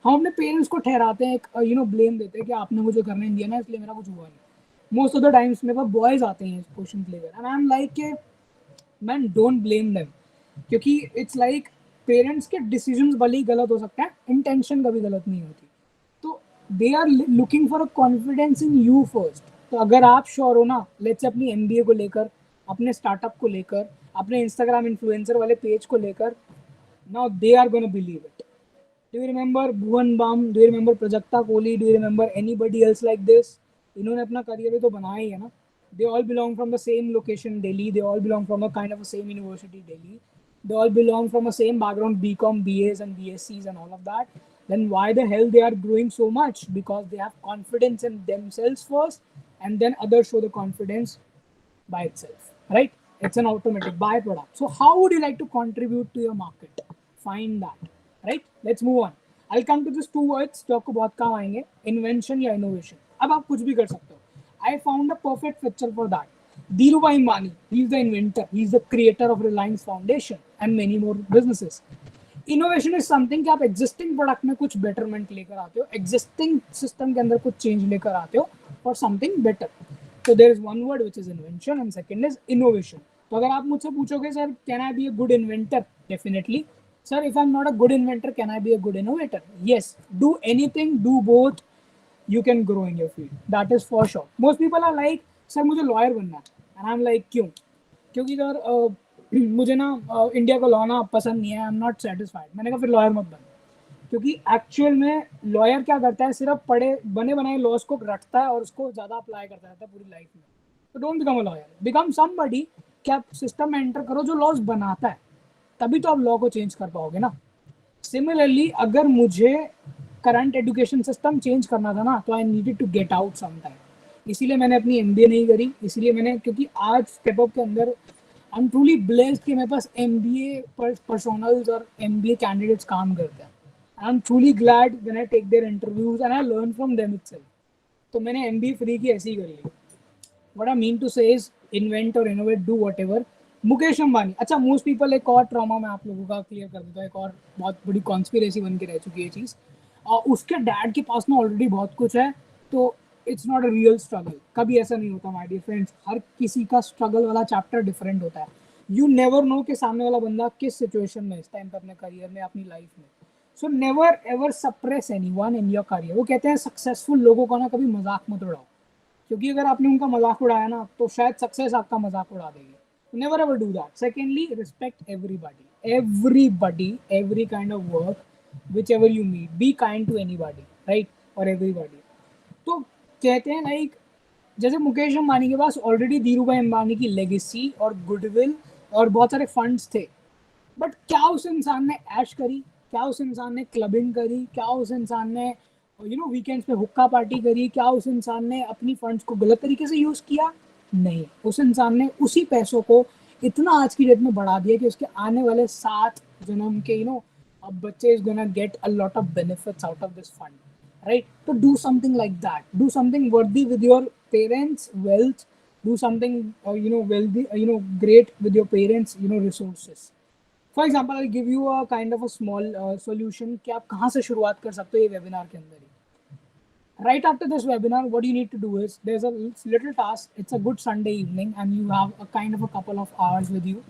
हम अपने पेरेंट्स को ठहराते हैं, एक ब्लेम देते हैं कि आपने मुझे करने नहीं दिया ना इसलिए मेरा कुछ हुआ नहीं। मोस्ट ऑफ द टाइम्स मेरे पास बॉयज आते हैं क्वेश्चन लेकर, एंड आई एम लाइक के मैन डोंट ब्लेम देम, क्योंकि इट्स लाइक पेरेंट्स के डिसीजंस भले ही गलत हो सकते हैं, इंटेंशन कभी गलत नहीं होती। तो they are looking for a confidence in you first. तो अगर आप श्योर हो ना, लेट्स से अपनी एमबीए को लेकर, अपने स्टार्टअप को लेकर, अपने इंस्टाग्राम इन्फ्लुएंसर वाले पेज को लेकर, Now they are going to believe it. Do you remember Bhuvan Bam? Do you remember Prajakta Kohli? Do you remember anybody else like this? इन्होंने अपना करियर भी तो बनाया ही है ना. They all belong from the same location, Delhi. They all belong from a kind of a same university, Delhi. They all belong from a same background, BCom, BAs and BScs and all of that. Then why the hell they are growing so much? Because they have confidence in themselves first, and then others show the confidence by itself, right? It's an automatic byproduct. So how would you like to contribute to your market? Find that, right? Let's move on. I'll come to this two words जो आपको बहुत काम आएंगे, invention या innovation. अब आप कुछ भी कर सकते हो. I found a perfect picture for that. Dhirubhai Ambani, he's the inventor, he's the creator of Reliance Foundation and many more businesses. Innovation is something कि आप एग्जिस्टिंग प्रोडक्ट में कुछ बेटरमेंट लेकर आते हो, एग्जिस्टिंग सिस्टम के अंदर कुछ चेंज लेकर आते हो फॉर समथिंग बेटर. तो there is one word which is invention and second is innovation. तो अगर आप मुझसे पूछोगे sir can I be a good inventor, definitely. Sir if I am not a good inventor can I be a good innovator? Yes, do anything, do both, you can grow in your field. That is for sure. Most people are like, sir मुझे lawyer बनना है. And I'm like, क्यों? क्योंकि sir मुझे ना India का law ना पसंद नहीं है, आई एम नॉट सेटिस्फाइड. मैंने कहा फिर लॉयर मत बन. क्योंकि एक्चुअल में लॉयर क्या करता है, सिर्फ पढ़े बने बनाए लॉज को रखता है और उसको ज़्यादा अप्लाई करता रहता है पूरी लाइफ में. तो don't become a lawyer, become somebody कि आप सिस्टम में एंटर करो जो लॉज बनाता है, तभी तो आप लॉ को चेंज कर पाओगे ना. सिमिलरली अगर मुझे करंट एजुकेशन सिस्टम चेंज करना था ना, तो I needed to get out some time. इसीलिए मैंने अपनी एमबीए नहीं करी. इसीलिए मैंने, क्योंकि आज स्टेप अप के अंदर आई एम ट्रूली ब्लेस्ड कि मेरे पास एमबीए पर्सनल्स और एमबीए कैंडिडेट्स काम करते हैं. I am truly glad when I take their interviews and I learn from them itself. तो मैंने एमबीए फ्री की ऐसे ही करी है. What I mean to say is invent और innovate, do whatever. Mukesh Ambani, अच्छा मोस्ट पीपल, एक और ट्रॉमा मैं आप लोगों का क्लियर कर देता हूँ. एक और बहुत बड़ी कॉन्स्पिरेसी बन के रह चुकी है चीज़. और उसके डैड के पास में ऑलरेडी बहुत कुछ है, तो it's not a real struggle. कभी ऐसा नहीं होता माय डियर फ्रेंड्स. हर किसी का स्ट्रगल वाला चैप्टर डिफरेंट होता है. यू नेवर नो कि सामने वाला बंदा किस सिचुएशन में इस टाइम पे अपने करियर में, अपनी लाइफ में. So never ever suppress anyone in your career. वो कहते हैं सक्सेसफुल लोगों का ना कभी मजाक मत उड़ाओ, क्योंकि अगर आपने उनका मजाक उड़ाया ना तो शायद सक्सेस आपका मजाक उड़ा देगी. Never ever do that. Secondly, respect everybody, every kind of work, whichever you meet, be kind to anybody, right, or everybody. तो कहते हैं लाइक, जैसे मुकेश अंबानी के पास ऑलरेडी धीरूभाई अंबानी की लेगेसी और गुडविल और बहुत सारे फंड्स थे, बट क्या उस इंसान ने ऐश करी? क्या उस इंसान ने क्लबिंग करी? क्या उस इंसान ने वीकेंड्स पे हुक्का पार्टी करी? क्या उस इंसान ने अपनी फंड्स को गलत तरीके से यूज किया? नहीं. उस इंसान ने उसी पैसों को इतना आज की डेट में बढ़ा दिया कि उसके आने वाले 7 जन्म के अब बच्चे is gonna get a lot of benefits out of this fund, right? तो do something like that. Do something worthy with your parents wealth. Do something wealthy, great with your parents resources. For example I give you a kind of a small solution कि आप कहाँ से शुरुआत कर सकते हो ये वेबिनार के अंदर ही. Right after this webinar, what you need to do is, there's a little task. It's a good Sunday evening and you have a kind of a couple of hours with you.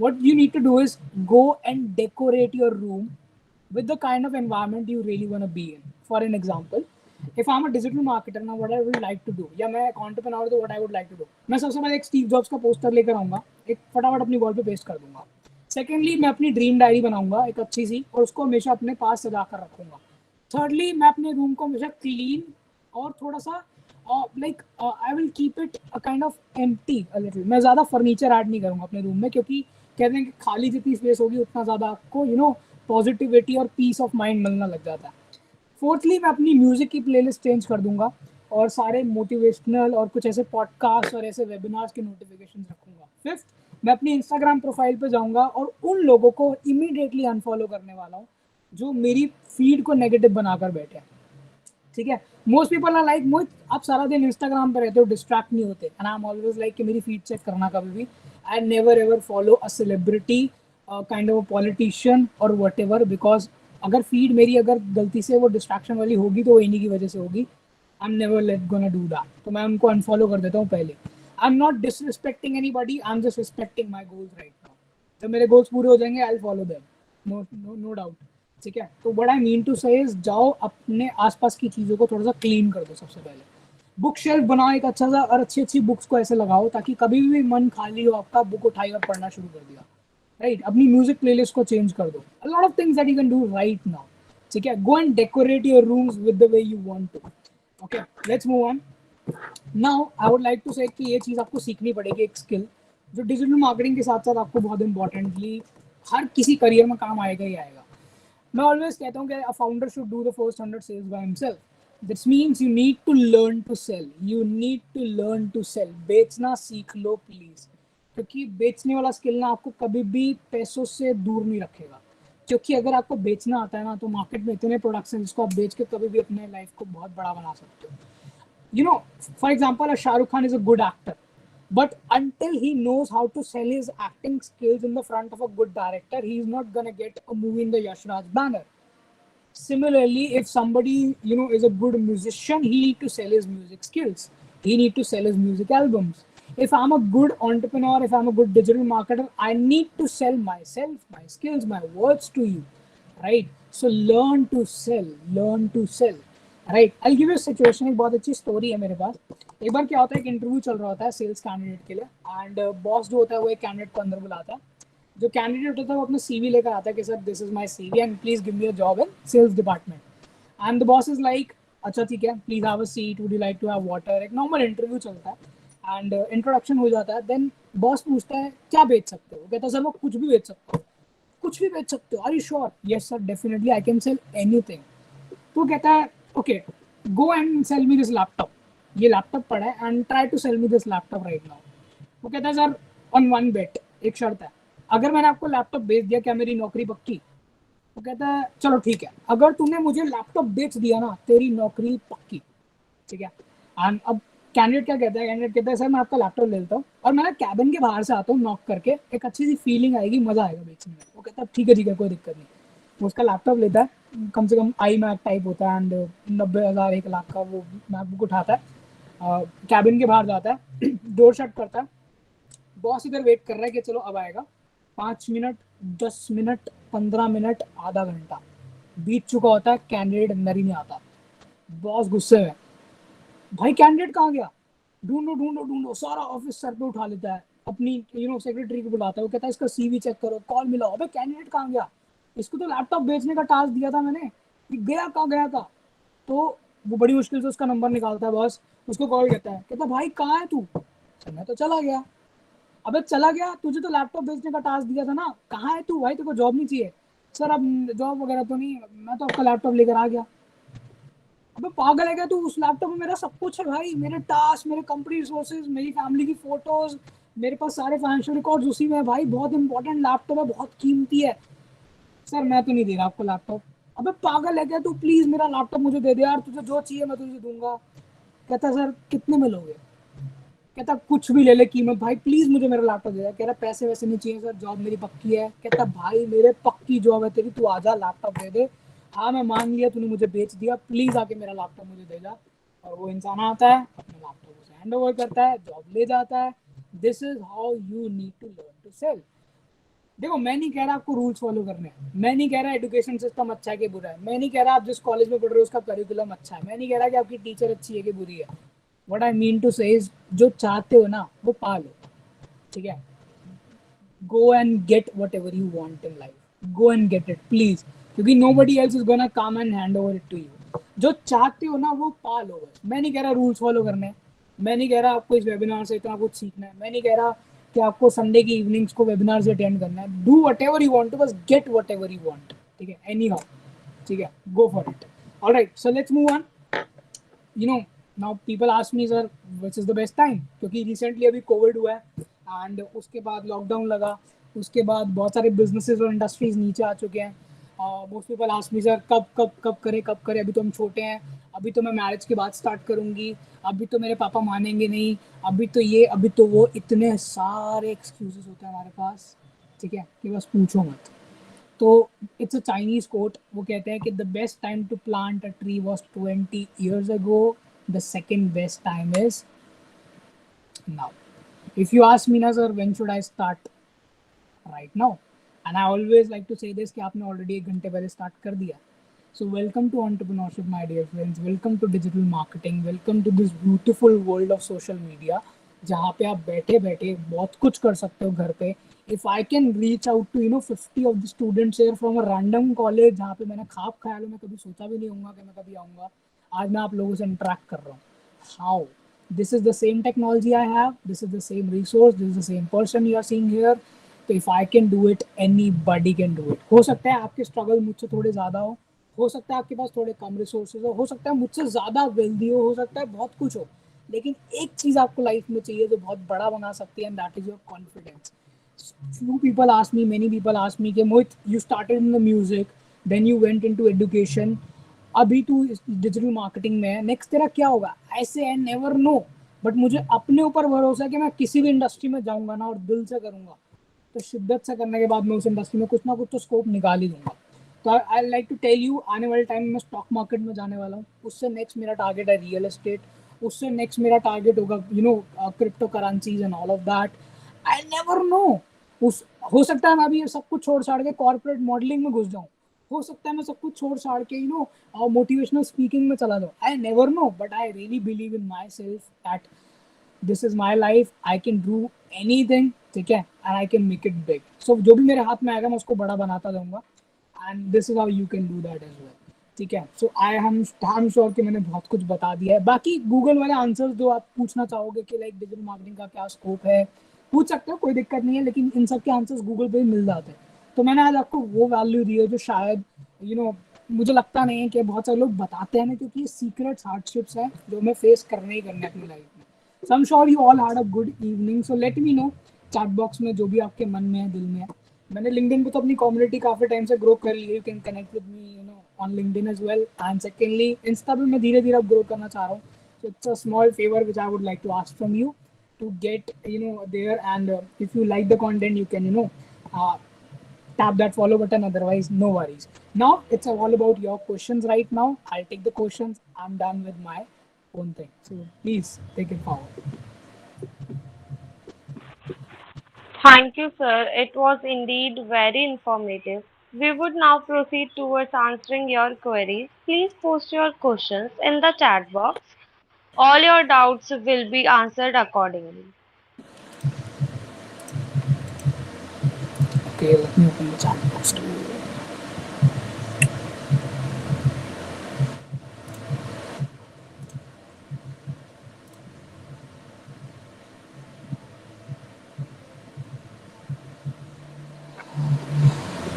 What you need to do is go and decorate your room with the kind of environment you really want to be in. For an example, if I'm a digital marketer now, what I would like to do, या मैं एक entrepreneur तो what I would like to do, मैं सबसे पहले एक Steve jobs का poster लेकर आऊंगा, एक फटाफट अपनी वॉल पे पेस्ट कर दूंगा. सेकेंडली, मैं अपनी ड्रीम डायरी बनाऊंगा एक अच्छी सी, और उसको हमेशा अपने पास सजा कर रखूंगा. थर्डली, मैं अपने रूम को हमेशा क्लीन और थोड़ा सा like I will keep it a kind of empty a little. मैं ज़्यादा फर्नीचर ऐड नहीं करूँगा अपने रूम में, क्योंकि कहते हैं कि खाली जितनी स्पेस होगी उतना ज़्यादा आपको पॉजिटिविटी और पीस ऑफ माइंड मिलना लग जाता है. फोर्थली, मैं अपनी म्यूज़िक की प्लेलिस्ट चेंज कर दूंगा और सारे मोटिवेशनल और कुछ ऐसे पॉडकास्ट और ऐसे वेबिनार्स के नोटिफिकेशन रखूंगा. फिफ्थ, मैं अपनी इंस्टाग्राम प्रोफाइल पे जाऊंगा और उन लोगों को इमीडिएटली अनफॉलो करने वाला हूँ जो मेरी फीड को नेगेटिव बनाकर बैठे हैं. ठीक है. मोस्ट पीपल आर लाइक, मोहित आप सारा दिन इंस्टाग्राम पे रहते हो, डिस्ट्रैक्ट नहीं होते? And I am always like कि मेरी फीड चेक करना कभी भी. I never ever follow a celebrity, kind of a politician और वट एवर, बिकॉज अगर फीड मेरी अगर गलती से वो डिस्ट्रैक्शन वाली होगी तो वो इन्हीं की वजह से होगी. I am never let gonna do that. तो मैं उनको अनफॉलो कर देता हूँ पहले. I am not disrespecting anybody, I am just respecting my goals right now. जब मेरे गोल्स पूरे हो जाएंगे I will follow them, no doubt. ठीक है. तो what I mean to say is, जाओ अपने आसपास की चीज़ों को थोड़ा सा क्लीन कर दो. सबसे पहले बुक शेल्फ बनाओ एक अच्छा सा, और अच्छी अच्छी बुक्स को ऐसे लगाओ ताकि कभी भी मन खाली हो आपका, बुक उठाई और पढ़ना शुरू कर दिया. राइट, अपनी म्यूजिक प्लेलिस्ट को चेंज कर दो, a lot of things that you can do right now, ठीक है। Go and decorate your rooms with the way you want to. Okay, let's move on. Now I would like to say कि ये चीज़ आपको सीखनी पड़ेगी, एक skill जो digital marketing के साथ साथ आपको बहुत इंपॉर्टेंटली हर किसी करियर में काम आएगा ही आएगा। मैं ऑलवेज कहता हूँ कि a founder should do the first 100 sales by himself. This means you need to learn to sell, you need to learn to sell. बेचना सीख लो प्लीज, क्योंकि बेचने वाला स्किल ना आपको कभी भी पैसों से दूर नहीं रखेगा। क्योंकि अगर आपको बेचना आता है ना, तो मार्केट में इतने प्रोडक्ट्स हैं जिसको आप बेच के कभी भी अपने लाइफ को बहुत बड़ा बना सकते हो। You know, for example, a Shah Rukh Khan is a good actor, but until he knows how to sell his acting skills in the front of a good director, he's not gonna get a movie in the Yash Raj banner. Similarly, if somebody, you know, is a good musician, he need to sell his music skills. He need to sell his music albums. If I'm a good entrepreneur, if I'm a good digital marketer, I need to sell myself, my skills, my words to you, right? So learn to sell, learn to sell, right? I'll give you a situation. एक बहुत अच्छी story है मेरे पास। एक बार क्या होता है, एक इंटरव्यू चल रहा होता है सेल्स कैंडिडेट के लिए, एंड बॉस जो होता है वो एक कैंडिडेट को अंदर बुलाता है। जो कैंडिडेट होता है वो अपना सीवी लेकर आता है कि sir this is my CV and please give me a job in sales department. And the boss is like, अच्छा ठीक है, please have a seat, would you like to have water. एक नॉर्मल इंटरव्यू चलता है and introduction हो जाता है। Then boss पूछता है क्या बेच सकते हो, वो कहता है सर मैं कुछ भी बेच सकता हूँ। कुछ भी बेच सकते हो, are you sure? Yes sir, definitely I can sell anything. तो कहता है okay, go and sell me this laptop. ये लैपटॉप पड़ा है and try to sell me this laptop right now. वो कहता है सर ऑन वन बेट, एक शर्त है, अगर मैंने आपको लैपटॉप बेच दिया क्या मेरी नौकरी पक्की? वो कहता है चलो ठीक है, अगर तूने मुझे लैपटॉप बेच दिया ना तेरी नौकरी पक्की, ठीक है। एंड अब कैंडिडेट क्या कहता है, कैंडिडेट कहता है सर मैं आपका लैपटॉप ले लेता हूँ और मैं ना कैबिन के बाहर से आता हूँ नॉक करके, एक अच्छी सी फीलिंग आएगी, मजा आएगा बेचने में। वो कहता है ठीक है कोई दिक्कत नहीं। वो उसका लैपटॉप लेता है, कम से कम आई मैक टाइप होता है एंड 90,000 1 लाख का वो मैकबुक उठाता है, कैबिन के बाहर जाता है, डोर शट करता है। बॉस इधर वेट कर रहा है कि चलो अब आएगा। 5 मिनट, 10 मिनट, 15 मिनट, आधा घंटा बीत चुका होता है, कैंडिडेट अंदर ही नहीं आता। बॉस गुस्से में, भाई कैंडिडेट कहाँ गया? ढूंढो ढूंढो ढूंढो, सारा ऑफिस सर पे उठा लेता है, अपनी सेक्रेटरी को बुलाता है। वो कहता है इसका सीवी चेक करो, कॉल मिलाओ, अबे कैंडिडेट कहाँ गया? इसको तो लैपटॉप बेचने का टास्क दिया था मैंने, ये गया कहाँ गया था? तो वो बड़ी मुश्किल से उसका नंबर निकालता है बॉस, उसको कॉल करता है, कहता भाई कहाँ है तू? मैं तो चला गया। अबे चला गया, तुझे तो लैपटॉप बेचने का टास्क दिया था ना, कहाँ है तू भाई? तेरे को जॉब नहीं चाहिए? सर अब जॉब वगैरह तो नहीं, मैं तो आपका लैपटॉप लेकर आ गया। अबे पागल है क्या तू? उस लैपटॉप में मेरा सब कुछ है भाई, मेरे टास्क, मेरे कंपनी रिसोर्सेज, मेरी फैमिली की फोटोज, मेरे पास सारे फाइनेंशियल रिकॉर्ड्स उसी में है भाई, बहुत इंपॉर्टेंट लैपटॉप है, बहुत कीमती है। सर मैं तो नहीं दे रहा आपको लैपटॉप। अबे पागल है क्या तू? प्लीज मेरा लैपटॉप मुझे दे दे यार, तुझे जो चाहिए मैं तुझे दूंगा। कहता सर कितने में लोगे? कहता कुछ भी ले ले कीमत, भाई प्लीज मुझे मेरा लैपटॉप दे दे। कह रहा पैसे वैसे नहीं चाहिए सर, जॉब मेरी पक्की है। कहता भाई मेरे पक्की जॉब है तेरी, तू आजा लैपटॉप दे दे। हाँ मैं मान लिया तूने मुझे बेच दिया, प्लीज आके मेरा लैपटॉप मुझे दे जा। और वो इंसान आता है, अपने लैपटॉप उसे हैंड ओवर करता है, जॉब ले जाता है। This is how you need to learn to sell. देखो मैं नहीं कह रहा आपको रूल्स फॉलो करने हैं, मैं नहीं कह रहा एजुकेशन सिस्टम अच्छा है कि बुरा है, मैं नहीं कह रहा आप जिस कॉलेज में पढ़ रहे हो उसका करिकुलम अच्छा है, मैं नहीं कह रहा कि आपकी टीचर अच्छी है कि बुरी है। What I mean to say is जो चाहते हो ना वो पा लो, ठीक है। Go and get whatever you want in life, go and get it please, क्योंकि nobody else is gonna come and hand over it to you. जो चाहते हो ना वो पा लो बस। मैं नहीं कह रहा रूल्स फॉलो करने हैं, मैं नहीं कह रहा आपको इस वेबिनार से इतना कुछ सीखना है, मैं नहीं कह रहा कि आपको संडे की इवनिंग्स को वेबिनार से अटेंड करना है। Do whatever you want to, बस get whatever you want, ठीक है, एनी हाउ, ठीक है, go for it. Alright, so let's move on. You know, now people ask me sir which is the best time, क्योंकि recently अभी covid हुआ है and उसके बाद लॉकडाउन लगा, उसके बाद बहुत सारे बिजनेसेस और इंडस्ट्रीज नीचे आ चुके हैं। Most people ask me sir कब कब कब करें, अभी तो हम छोटे हैं, अभी तो मैं मैरिज के बाद स्टार्ट करूंगी, अभी तो मेरे पापा मानेंगे नहीं, अभी तो ये अभी तो वो, इतने सारे एक्सक्यूजेस होते हैं हमारे पास, ठीक है, कि बस पूछो मत। तो इट्स अ चाइनीज कोट, वो कहते हैं कि the best time to plant a tree was 20 years ago, the second best time is now. If you ask me ना sir when should I start, right now. And I always like to say this कि आपने already 1 घंटे पहले start कर दिया। So welcome to entrepreneurship my dear friends, welcome to digital marketing, welcome to this beautiful world of social media, जहाँ पे आप बैठे बैठे बहुत कुछ कर सकते हो घर पे, if I can reach out to 50 of the students here from a random college जहाँ पे मैंने खाप खाया लो, मैं कभी सोचा भी नहीं होऊंगा कि मैं कभी आऊंगा, आज मैं आप लोगों से इंटरेक्ट कर रहा हूँ. How? This is the same technology I have, this is the same resource, this is the same person you are seeing here. तो if I can do it, anybody can do it. हो सकता है आपके struggle मुझसे थोड़े ज़्यादा हो सकता है आपके पास थोड़े कम रिसोर्सेज हो सकता है मुझसे ज़्यादा वेल्दी हो सकता है बहुत कुछ हो, लेकिन एक चीज़ आपको लाइफ में चाहिए जो बहुत बड़ा बना सकती है, and that is your confidence. Few people ask me, many people ask me कि मोहित you started in the music, then you went into education, अभी तू डिजिटल मार्केटिंग में है, नेक्स्ट तेरा क्या होगा? ऐसे आई नेवर नो, बट मुझे अपने ऊपर भरोसा है कि मैं किसी भी इंडस्ट्री में जाऊंगा ना और दिल से करूंगा तो शिद्दत से करने के बाद मैं उस इंडस्ट्री में कुछ ना कुछ तो स्कोप निकाल ही दूंगा. तो I like to tell you, आने वाले टाइम में मैं स्टॉक मार्केट में जाने वाला हूँ, उससे नेक्स्ट मेरा टारगेट है रियल एस्टेट, उससे नेक्स्ट मेरा टारगेट होगा crypto currencies and all of that. I never no. उस हो सकता है मैं अभी ये सब कुछ छोड़ छाड़ के कॉर्पोरेट मॉडलिंग में घुस जाऊँ, हो सकता है मैं सब कुछ छोड़ छाड़ के मोटिवेशनल स्पीकिंग में चला जाऊँ. I never know, but I really believe in myself that this is my life, I can do anything, ठीक है, and I can make it big. So जो भी मेरे हाथ में आएगा मैं उसको बड़ा बनाता जाऊंगा, and this is how you can do that as well. ठीक है, सो आई हम श्योर कि मैंने बहुत कुछ बता दिया है. बाकी गूगल वाले आंसर्स जो आप पूछना चाहोगे कि लाइक डिजिटल मार्केटिंग का क्या स्कोप है, पूछ सकते हो, कोई दिक्कत नहीं है, लेकिन इन सब के आंसर्स गूगल पे ही मिल जाते हैं. तो मैंने आज आपको वो वैल्यू दी है जो शायद मुझे लगता नहीं है कि बहुत सारे लोग बताते हैं ना, क्योंकि ये सीक्रेट्स हार्डशिप्स हैं जो हमें फेस करने ही करने अपनी लाइफ में. So I am sure you all had a good evening. So let me know chat box में जो भी आपके मन में है, दिल में है. मैंने लिंक्डइन पे तो अपनी कम्युनिटी काफी टाइम से ग्रो कर ली है, you can connect with me on LinkedIn as well. And secondly Insta पे मैं धीरे धीरे अब ग्रो करना चाह रहा हूँ. So it's a small favour which I would like to ask from you to get there, and if you like the content you can tap that follow button, otherwise no worries. Now it's all about your questions. Right now I'll take the questions, I'm done with my own thing, so please take it forward. Thank you, sir. It was indeed very informative. We would now proceed towards answering your queries. Please post your questions in the chat box. All your doubts will be answered accordingly. Okay, let me open the chat box to you.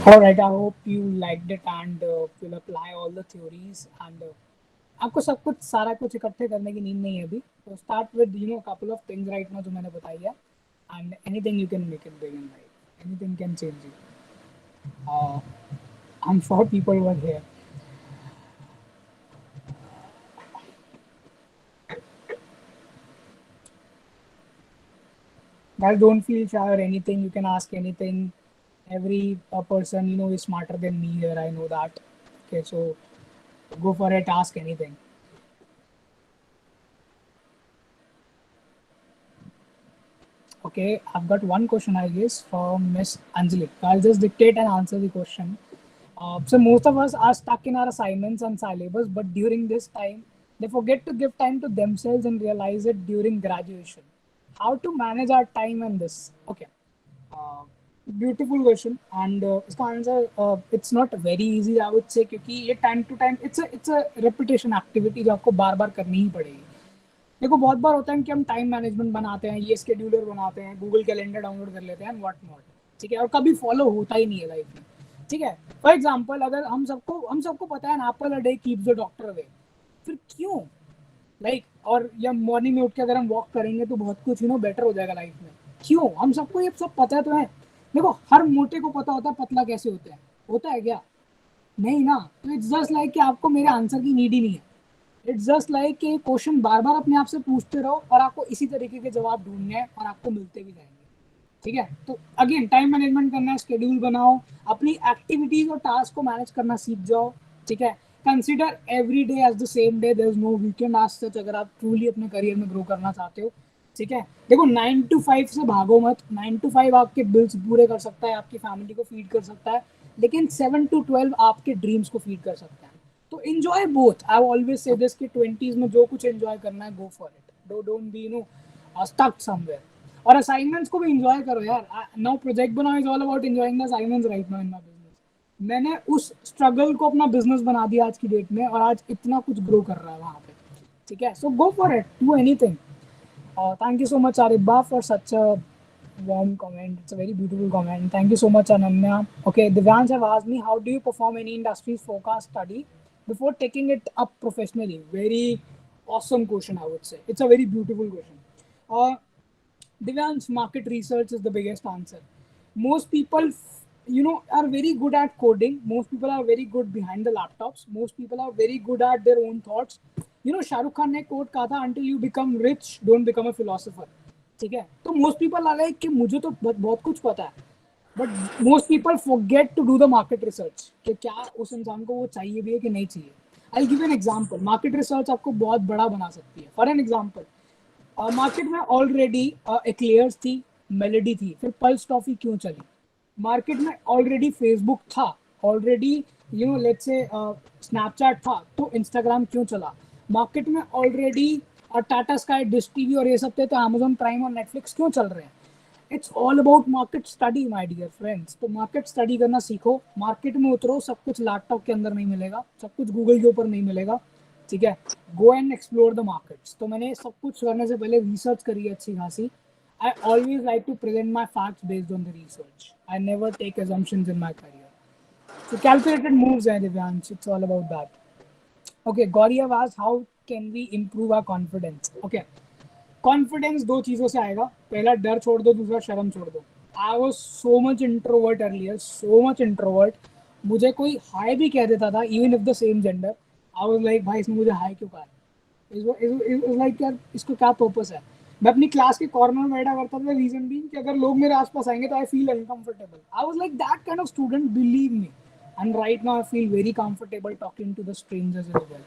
All right, I hope you liked it and will apply all the theories, and आपको सब कुछ सारा कुछ इकट्ठे करने की नींद नहीं है अभी. तो start with couple of things right now जो मैंने बताई है, and anything you can make it big in life, anything can change you. uh, I'm sure people were here. Guys, don't feel shy or anything, you can ask anything. Every person is smarter than me here, I know that. Okay, so go for it, ask anything. Okay, I've got one question, I guess, from Miss Anjali. I'll just dictate and answer the question. So most of us are stuck in our assignments and syllabus, but during this time, they forget to give time to themselves and realize it during graduation. How to manage our time and this? Okay, beautiful question, and इसका answer it's not very easy I would say, क्योंकि ये time to time it's a repetition activity जो आपको बार बार करनी ही पड़ेगी. देखो बहुत बार होता है कि हम टाइम मैनेजमेंट बनाते हैं, ये स्केड्यूलर बनाते हैं, गूगल कैलेंडर डाउनलोड कर लेते हैं एंड व्हाट नॉट, ठीक है, और कभी फॉलो होता ही नहीं है लाइफ में. ठीक है, फॉर एग्जाम्पल अगर हम सबको पता है Apple a day keeps the doctor away, फिर क्यों और या मॉर्निंग में उठ के अगर हम वॉक करेंगे तो बहुत कुछ बेटर हो जाएगा लाइफ में, क्यों? हम सबको ये सब पता तो है. देखो हर मोटे को पता होता है पतला कैसे होता है क्या? नहीं ना. तो इट्स जस्ट लाइक कि आपको मेरे आंसर की नीड ही नहीं है. इट्स जस्ट लाइक कि क्वेश्चन बार बार अपने आप से पूछते रहो और आपको इसी तरीके के जवाब ढूंढने हैं और आपको मिलते भी जाएंगे. ठीक है, तो अगेन टाइम मैनेजमेंट करना है, शेड्यूल बनाओ, अपनी एक्टिविटीज और टास्क को मैनेज करना सीख जाओ. ठीक है, consider every day as the same day, there is no weekend as such, अगर आप ट्रूली अपने करियर में ग्रो करना चाहते हो. ठीक है, देखो 9 to 5 से भागो मत. 9 to 5 आपके बिल्स पूरे कर सकता है, आपकी फैमिली को फीड कर सकता है, लेकिन 7 to 12 आपके ड्रीम्स को फीड कर सकता है. तो enjoy both. I always say this कि 20s में जो कुछ एंजॉय करना है, go for it. Don't be stuck somewhere. और असाइनमेंट्स को भी एंजॉय करो यार. नाउ प्रोजेक्ट बनाओ is all about enjoying the assignments right now in my business. मैंने उस स्ट्रगल को अपना बिजनेस बना दिया आज की डेट में, और आज इतना कुछ ग्रो कर रहा है वहाँ पे. ठीक है, so go for it, do anything. Thank you so much, Ariba, for such a warm comment. It's a very beautiful comment. Thank you so much, Ananya. Okay, Divyansh have asked me, how do you perform any industry's forecast study before taking it up professionally? Very awesome question, I would say. It's a very beautiful question. Uh, Divyansh, market research is the biggest answer. Most people, are very good at coding. Most people are very good behind the laptops. Most people are very good at their own thoughts. Shah Rukh Khan ने quote कहा था, until you become rich, don't become a philosopher. ठीक है, तो most people are like कि मुझे तो बहुत कुछ पता है. But most people forget to do the market research कि क्या उस इंसान को वो चाहिए भी है कि नहीं चाहिए. I give an example. Market research आपको बहुत बड़ा बना सकती है. फॉर एन एग्जांपल, मार्केट में ऑलरेडी एक्लेयर्स थी, मेलेडी थी, फिर पल्स टॉफी क्यों चली. मार्केट में ऑलरेडी फेसबुक था, ऑलरेडी लेट्स से स्नैपचैट था, तो इंस्टाग्राम क्यों चला. मार्केट में already Tata sky, dish TV और ये सब थे, तो अमेजोन प्राइम और नेटफ्लिक्स क्यों चल रहे हैं. It's all about market study my dear friends. तो मार्केट स्टडी करना सीखो, मार्केट में उतरो. सब कुछ लैपटॉप के अंदर नहीं मिलेगा, सब कुछ गूगल के ऊपर नहीं मिलेगा. ठीक है, go and explore the markets. तो मैंने सब कुछ करने से पहले रिसर्च करी है अच्छी खासी. I always like to present my facts based on the research. I never take assumptions in my career. So calculated moves, Divyansh. It's all about that. Okay, Gauri have asked, how can we improve our confidence? Okay, confidence दो चीज़ों से आएगा. पहला डर छोड़ दो, दूसरा शर्म छोड़ दो. I was so much introvert earlier, so much introvert. मुझे कोई हाई भी कह देता था, even if the same gender, I was like भाई इसने मुझे हाई क्यों कहा. लाइक यार इसको क्या पर्पस है. मैं अपनी क्लास के कॉर्नर में बैठा करता था, रीजन भी कि अगर लोग मेरे आसपास आएंगे तो I feel uncomfortable. I was like that kind of student, believe me. And right now I feel very comfortable talking to the strangers as well.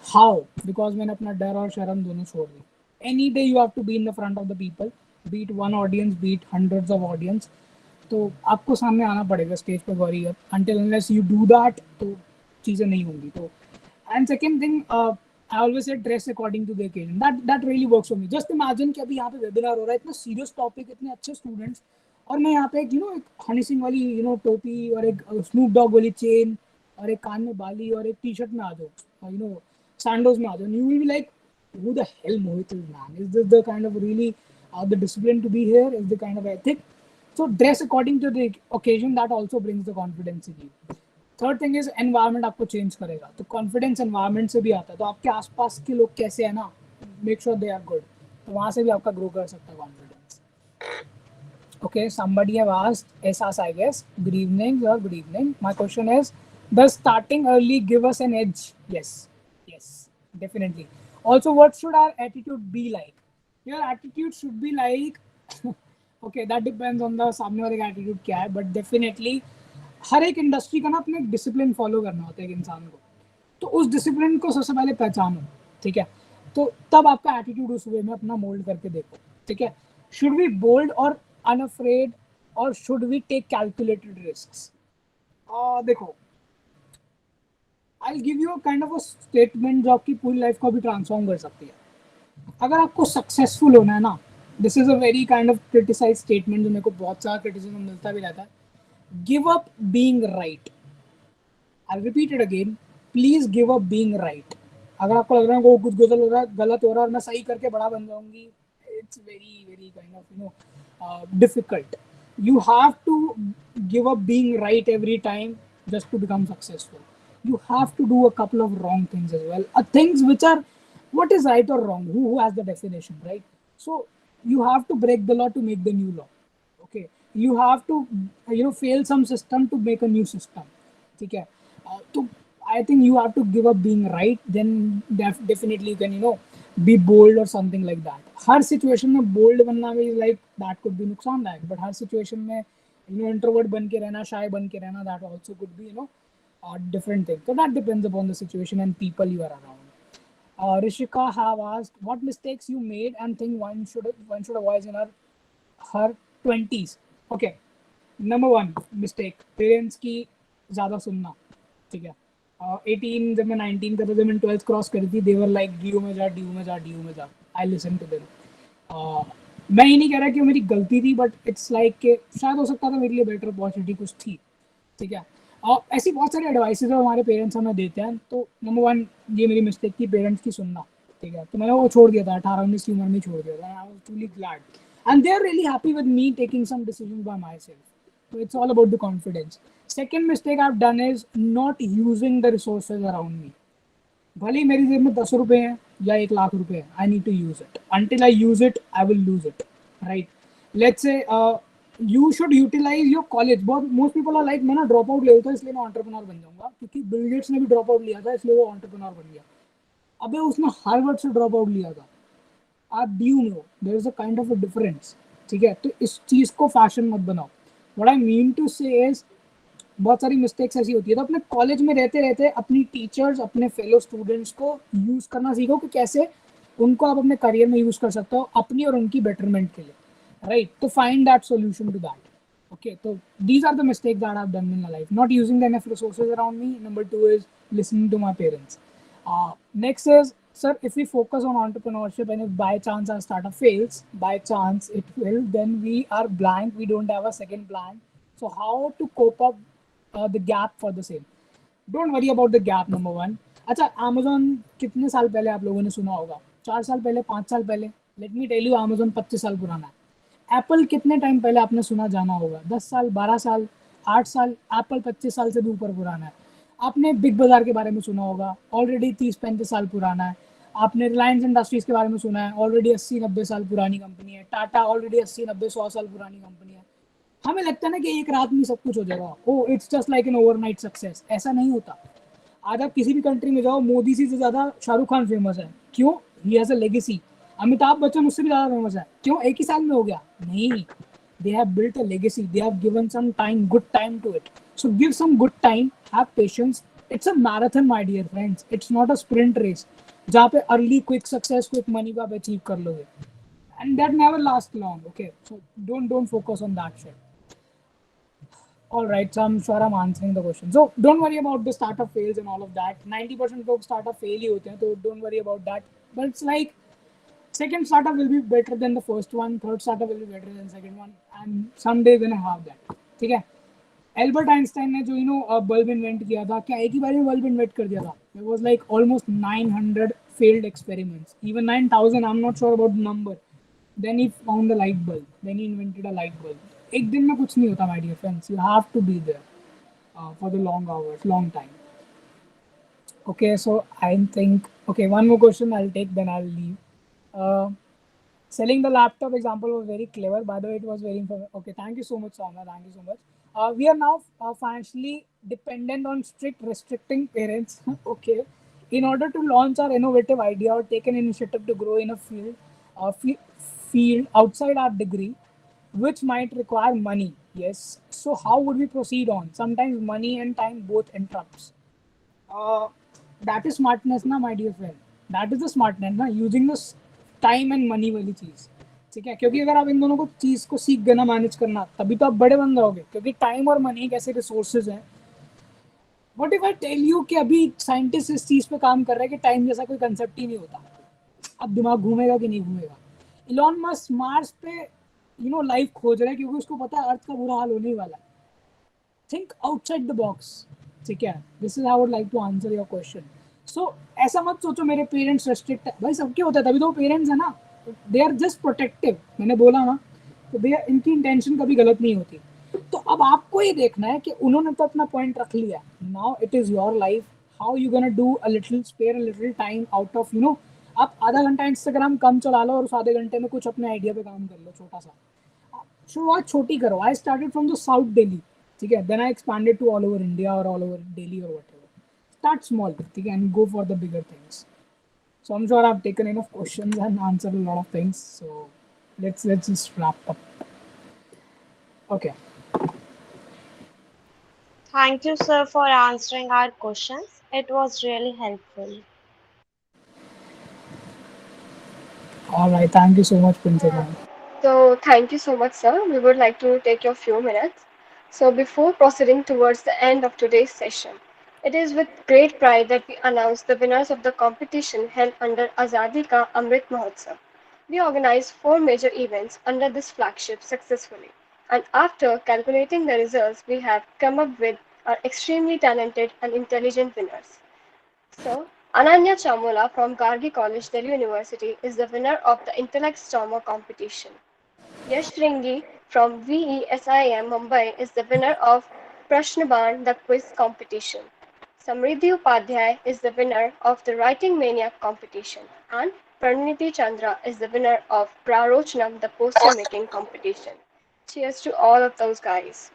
How? Because मैंने अपना डर और शर्म दोनों छोड़ दी. Any day you have to be in the front of the people, be it one audience, be it hundreds of audience. तो आपको सामने आना पड़ेगा स्टेज पे Gauri. until unless you do that तो चीज़ें नहीं होंगी. तो and second thing, I always say dress according to the occasion. That really works for me. Just imagine कि अभी यहाँ पे वेबिनार हो रहा है, इतना सीरियस टॉपिक, इतने अच्छे स्टूडेंट्स, और मैं यहाँ पे एक एक हनी सिंह वाली टोपी और एक स्नूप डॉग वाली चेन और एक कान में बाली और एक टी शर्ट में आ जाओ, सैंडोज में आ जाओ. You will be like, who the hell Mohit is, man? Is this the kind of really the discipline to be here? Is the kind of ethic? So dress according to the occasion. That also brings the confidence in you. Third thing is environment आपको change करेगा. तो confidence environment से भी आता है. तो आपके आसपास के लोग कैसे है ना, make sure they are good. तो वहाँ से भी आपका ग्रो कर सकता है confidence. Okay, somebody have asked Esas, I guess. Good evening or good evening. My question is, does starting early give us an edge? Yes, definitely. Also, what should our attitude be like? Your attitude should be like, okay, that depends on the सामने वाले का attitude क्या है, but definitely हर एक industry का ना अपने discipline follow करना होता है एक इंसान को. तो उस डिसिप्लिन को सबसे पहले पहचानो. ठीक है, तो तब आपका एटीट्यूड उस वे में अपना मोल्ड करके देखो. ठीक है, शुड वी बोल्ड और अनअफ्रेड और should we take calculated risks. देखो, I give you kind of a statement जो आपकी पूरी लाइफ को भी ट्रांसफॉर्म कर सकती है. अगर आपको सक्सेसफुल होना है ना, this is a very kind of criticize statement जो मेरे को बहुत सारा क्रिटिसिज्म मिलता भी रहता है. Give up being right. I repeat it again, please give up being right. अगर आपको लग रहा है वो कुछ गलत हो रहा है और मैं सही करके बड़ा बन जाऊंगी, it's very kind of difficult. You have to give up being right every time just to become successful. You have to do a couple of wrong things as well, things which are, what is right or wrong, who has the definition, right? So you have to break the law to make the new law. Okay, you have to fail some system to make a new system. ठीक है, तो I think you have to give up being right, then definitely you can be bold or something like that. Her situation में bold बनना भी like that could be नुकसानदायक, but her situation में introvert बन के रहना, शाय बन के रहना, that also could be different thing. So that depends upon the situation and people you are around. Rishika have asked, what mistakes you made and think one should avoid in her 20s. Okay, number one mistake, parents की ज़्यादा सुनना. ठीक है, 18 जब मैं 19 का था, जब मैं 12th क्रॉस करी थी, they were like DU में जा. I listened to them. मैं ये नहीं कह रहा कि वो मेरी गलती थी, बट इट्स लाइक कि शायद हो सकता था मेरे लिए बेटर अपॉर्चुनिटी कुछ थी, ठीक है। और ऐसी बहुत सारी एडवाइसेज है हमारे पेरेंट्स हमें देते हैं, तो नंबर वन ये मेरी मिस्टेक थी पेरेंट्स की सुनना, ठीक है। तो मैंने वो छोड़ दिया था 18-19 की उम्र में, छोड़ दिया था। I was truly glad and they are really happy with me taking some decisions by myself. So it's all about the confidence. Second mistake I've done is not using the resources around me. भले ही मेरी जेब में 10 रुपए हैं या 1 लाख रुपए हैं, I need to use it. Until I use it I will lose it, right. Let's say you should utilize your college. बहुत मोस्ट पीपल आर लाइक मैं ना ड्रॉप आउट ले लेता इसलिए मैं एंटरप्रेन्योर बन जाऊंगा, क्योंकि बिल गेट्स ने भी ड्रॉप आउट लिया था इसलिए वो एंटरप्रेन्योर बन गया। अबे उसने हार्वर्ड से ड्रॉप आउट लिया था। आप do know there is a kind of a difference, ठीक है। तो इस चीज को फैशन मत बनाओ। What I mean to say is बहुत सारी मिस्टेक्स ऐसी होती है, तो अपने कॉलेज में रहते रहते अपनी टीचर्स अपने फेलो स्टूडेंट्स को यूज करना सीखो कि कैसे उनको आप अपने करियर में यूज कर सकते हो अपनी और उनकी बेटरमेंट के लिए, राइट। तो find that solution to that. Okay, so these are the mistakes that I've done in my life. Not using the enough resources around me. Number two is listening to my parents. Next is, sir, if we focus on entrepreneurship and if by chance our startup fails, by chance it will, then we are blank. We don't have a second plan. So how to cope up the gap for the same? Don't worry about the gap. Number one. अच्छा, Amazon कितने साल पहले आप लोगों ने सुना होगा? 4 साल पहले, 5 साल पहले? Let me tell you, Amazon 25 साल पुराना है। एप्पल कितने टाइम पहले आपने सुना जाना होगा? 10 साल, 12 साल, 8 साल? एप्पल 25 साल से भी ऊपर पुराना है। आपने बिग बाजार के बारे में सुना होगा, ऑलरेडी 30-35 साल पुराना है। आपने रिलायंस इंडस्ट्रीज के बारे में सुना है, ऑलरेडी 80-90 साल पुरानी कंपनी है। टाटा ऑलरेडी 80-90-100 साल पुरानी कंपनी है। हमें लगता है ना कि एक रात में सब कुछ हो जाएगा, oh it's just like an overnight success. ऐसा नहीं होता। आज आप किसी भी कंट्री में जाओ, मोदी जी से ज्यादा शाहरुख खान फेमस है, क्यों? He has a legacy. Amitabh Bachchan उससे भी ज्यादा फेमस है, क्यों? एक ही साल में हो गया? नहीं, they have built a legacy, they have given some time, good time to it. So give some good time, have patience. It's a marathon, my dear friends, it's not a sprint race जहाँ पे early quick success quick money को आप achieve कर लोगे, and that never lasts long. Okay, so don't focus on that shit. All right, so I'm sure I'm answering the question. So don't worry about the startup fails and all of that. 90% लोग startup fail ही होते हैं, तो don't worry about that. But it's like second startup will be better than the first one, third startup will be better than second one, and someday gonna have that. ठीक है। Albert Einstein ने जो bulb invent किया था, क्या एक ही बार में bulb invent कर दिया था? There was like almost 900 failed experiments, even 9,000. I'm not sure about the number. Then he found the light bulb. Then he invented a light bulb. एक दिन में कुछ नहीं होता, my dear friends. You have to be there for the long hours, long time. Okay, so I think, okay, one more question I'll take, then I'll leave. Uh, Selling the laptop example was very clever. By the way, it was very informative. Okay, thank you so much, Soumya. Thank you so much. We are now financially dependent on strict restricting parents. Okay, in order to launch our innovative idea or take an initiative to grow in a field outside our degree, which might require money. Yes. So how would we proceed on? Sometimes money and time both interrupts. uh, that is smartness ना, my dear friend. That is the smartness ना, using the time and money वाली चीज, ठीक है। क्योंकि अगर आप इन दोनों को चीज को सीख गए ना मैनेज करना, तभी तो आप बड़े बन जाओगे। क्योंकि टाइम और मनी एक ऐसे रिसोर्सेज हैं। What if I tell you कि अभी साइंटिस्ट इस चीज पे काम कर रहे हैं कि टाइम जैसा कोई कंसेप्ट ही नहीं होता। अब दिमाग घूमेगा कि नहीं घूमेगा? इलॉन मस्क मार्स पे लाइफ खोज रहा है, क्योंकि उसको पता है अर्थ का बुरा हाल होने ही वाला है। थिंक आउटसाइड द बॉक्स, ठीक है। This is I would like to answer your question. So ऐसा मत सोचो मेरे पेरेंट्स रेस्ट्रिक्ट है, भाई सबके होता है, तभी तो पेरेंट्स है ना। दे आर जस्ट प्रोटेक्टिव, मैंने बोला ना। तो दे इनकी इंटेंशन कभी गलत नहीं होती। तो अब आपको ये देखना है कि उन्होंने तो अपना पॉइंट रख लिया, now it is your life. How you gonna do a little spare a little time out of आप आधा घंटा इंस्टाग्राम कम चला लो और उस आधे घंटे में कुछ अपने आइडिया पे काम कर लो छोटा सा। शुरुआत छोटी करो। I started from the south Delhi, ठीक है, then I expanded to all over India और ऑल ओवर दिल्ली और व्हाटएवर। स्टार्ट स्मॉल, ठीक है, and go for the bigger things. So I'm sure I've taken enough questions and answered a lot of things. So let's just wrap up. Okay. Thank you, sir, for answering our questions. It was really helpful. All right. Thank you so much, Princess. So, thank you so much, sir. We would like to take your few minutes. So, before proceeding towards the end of today's session, it is with great pride that we announce the winners of the competition held under Azadi Ka Amrit Mahotsav. We organized 4 major events under this flagship successfully, and after calculating the results, we have come up with our extremely talented and intelligent winners. So, Ananya Chamola from Gargi College, Delhi University is the winner of the Intellect Stormer competition. Yash Ringi from VESIM Mumbai is the winner of Prashnaban, the quiz competition. Samriddhi Upadhyay is the winner of the Writing Maniac competition. And Praniti Chandra is the winner of Prarochnam, the poster making competition. Cheers to all of those guys.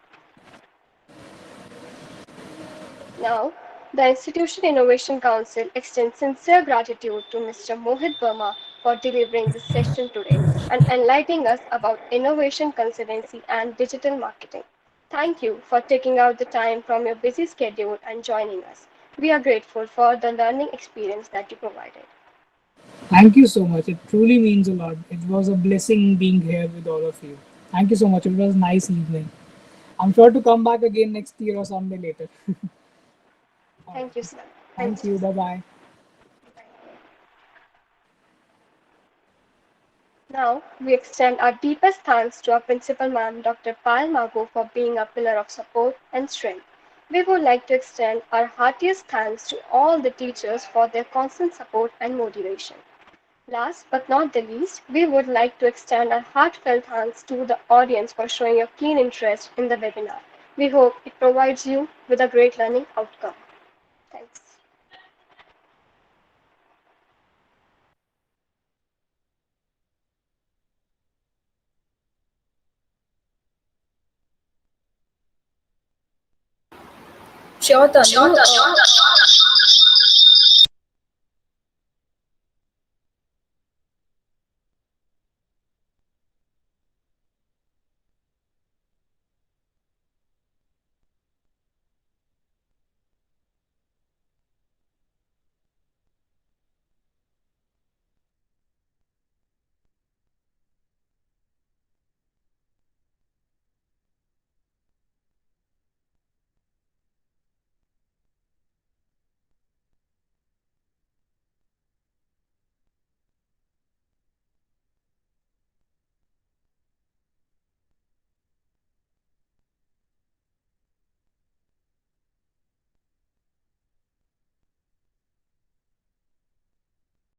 Now, the Institution Innovation Council extends sincere gratitude to Mr. Mohit Verma for delivering this session today and enlightening us about innovation consultancy and digital marketing. Thank you for taking out the time from your busy schedule and joining us. We are grateful for the learning experience that you provided. Thank you so much. It truly means a lot. It was a blessing being here with all of you. Thank you so much. It was a nice evening. I'm sure to come back again next year or someday later. All right. Thank you, sir. Thank Thank you. Bye bye. you. Now, we extend our deepest thanks to our principal ma'am, Dr. Pal Mago, for being a pillar of support and strength. We would like to extend our heartiest thanks to all the teachers for their constant support and motivation. Last but not the least, we would like to extend our heartfelt thanks to the audience for showing your keen interest in the webinar. We hope it provides you with a great learning outcome. Thanks. Sure, Tanu.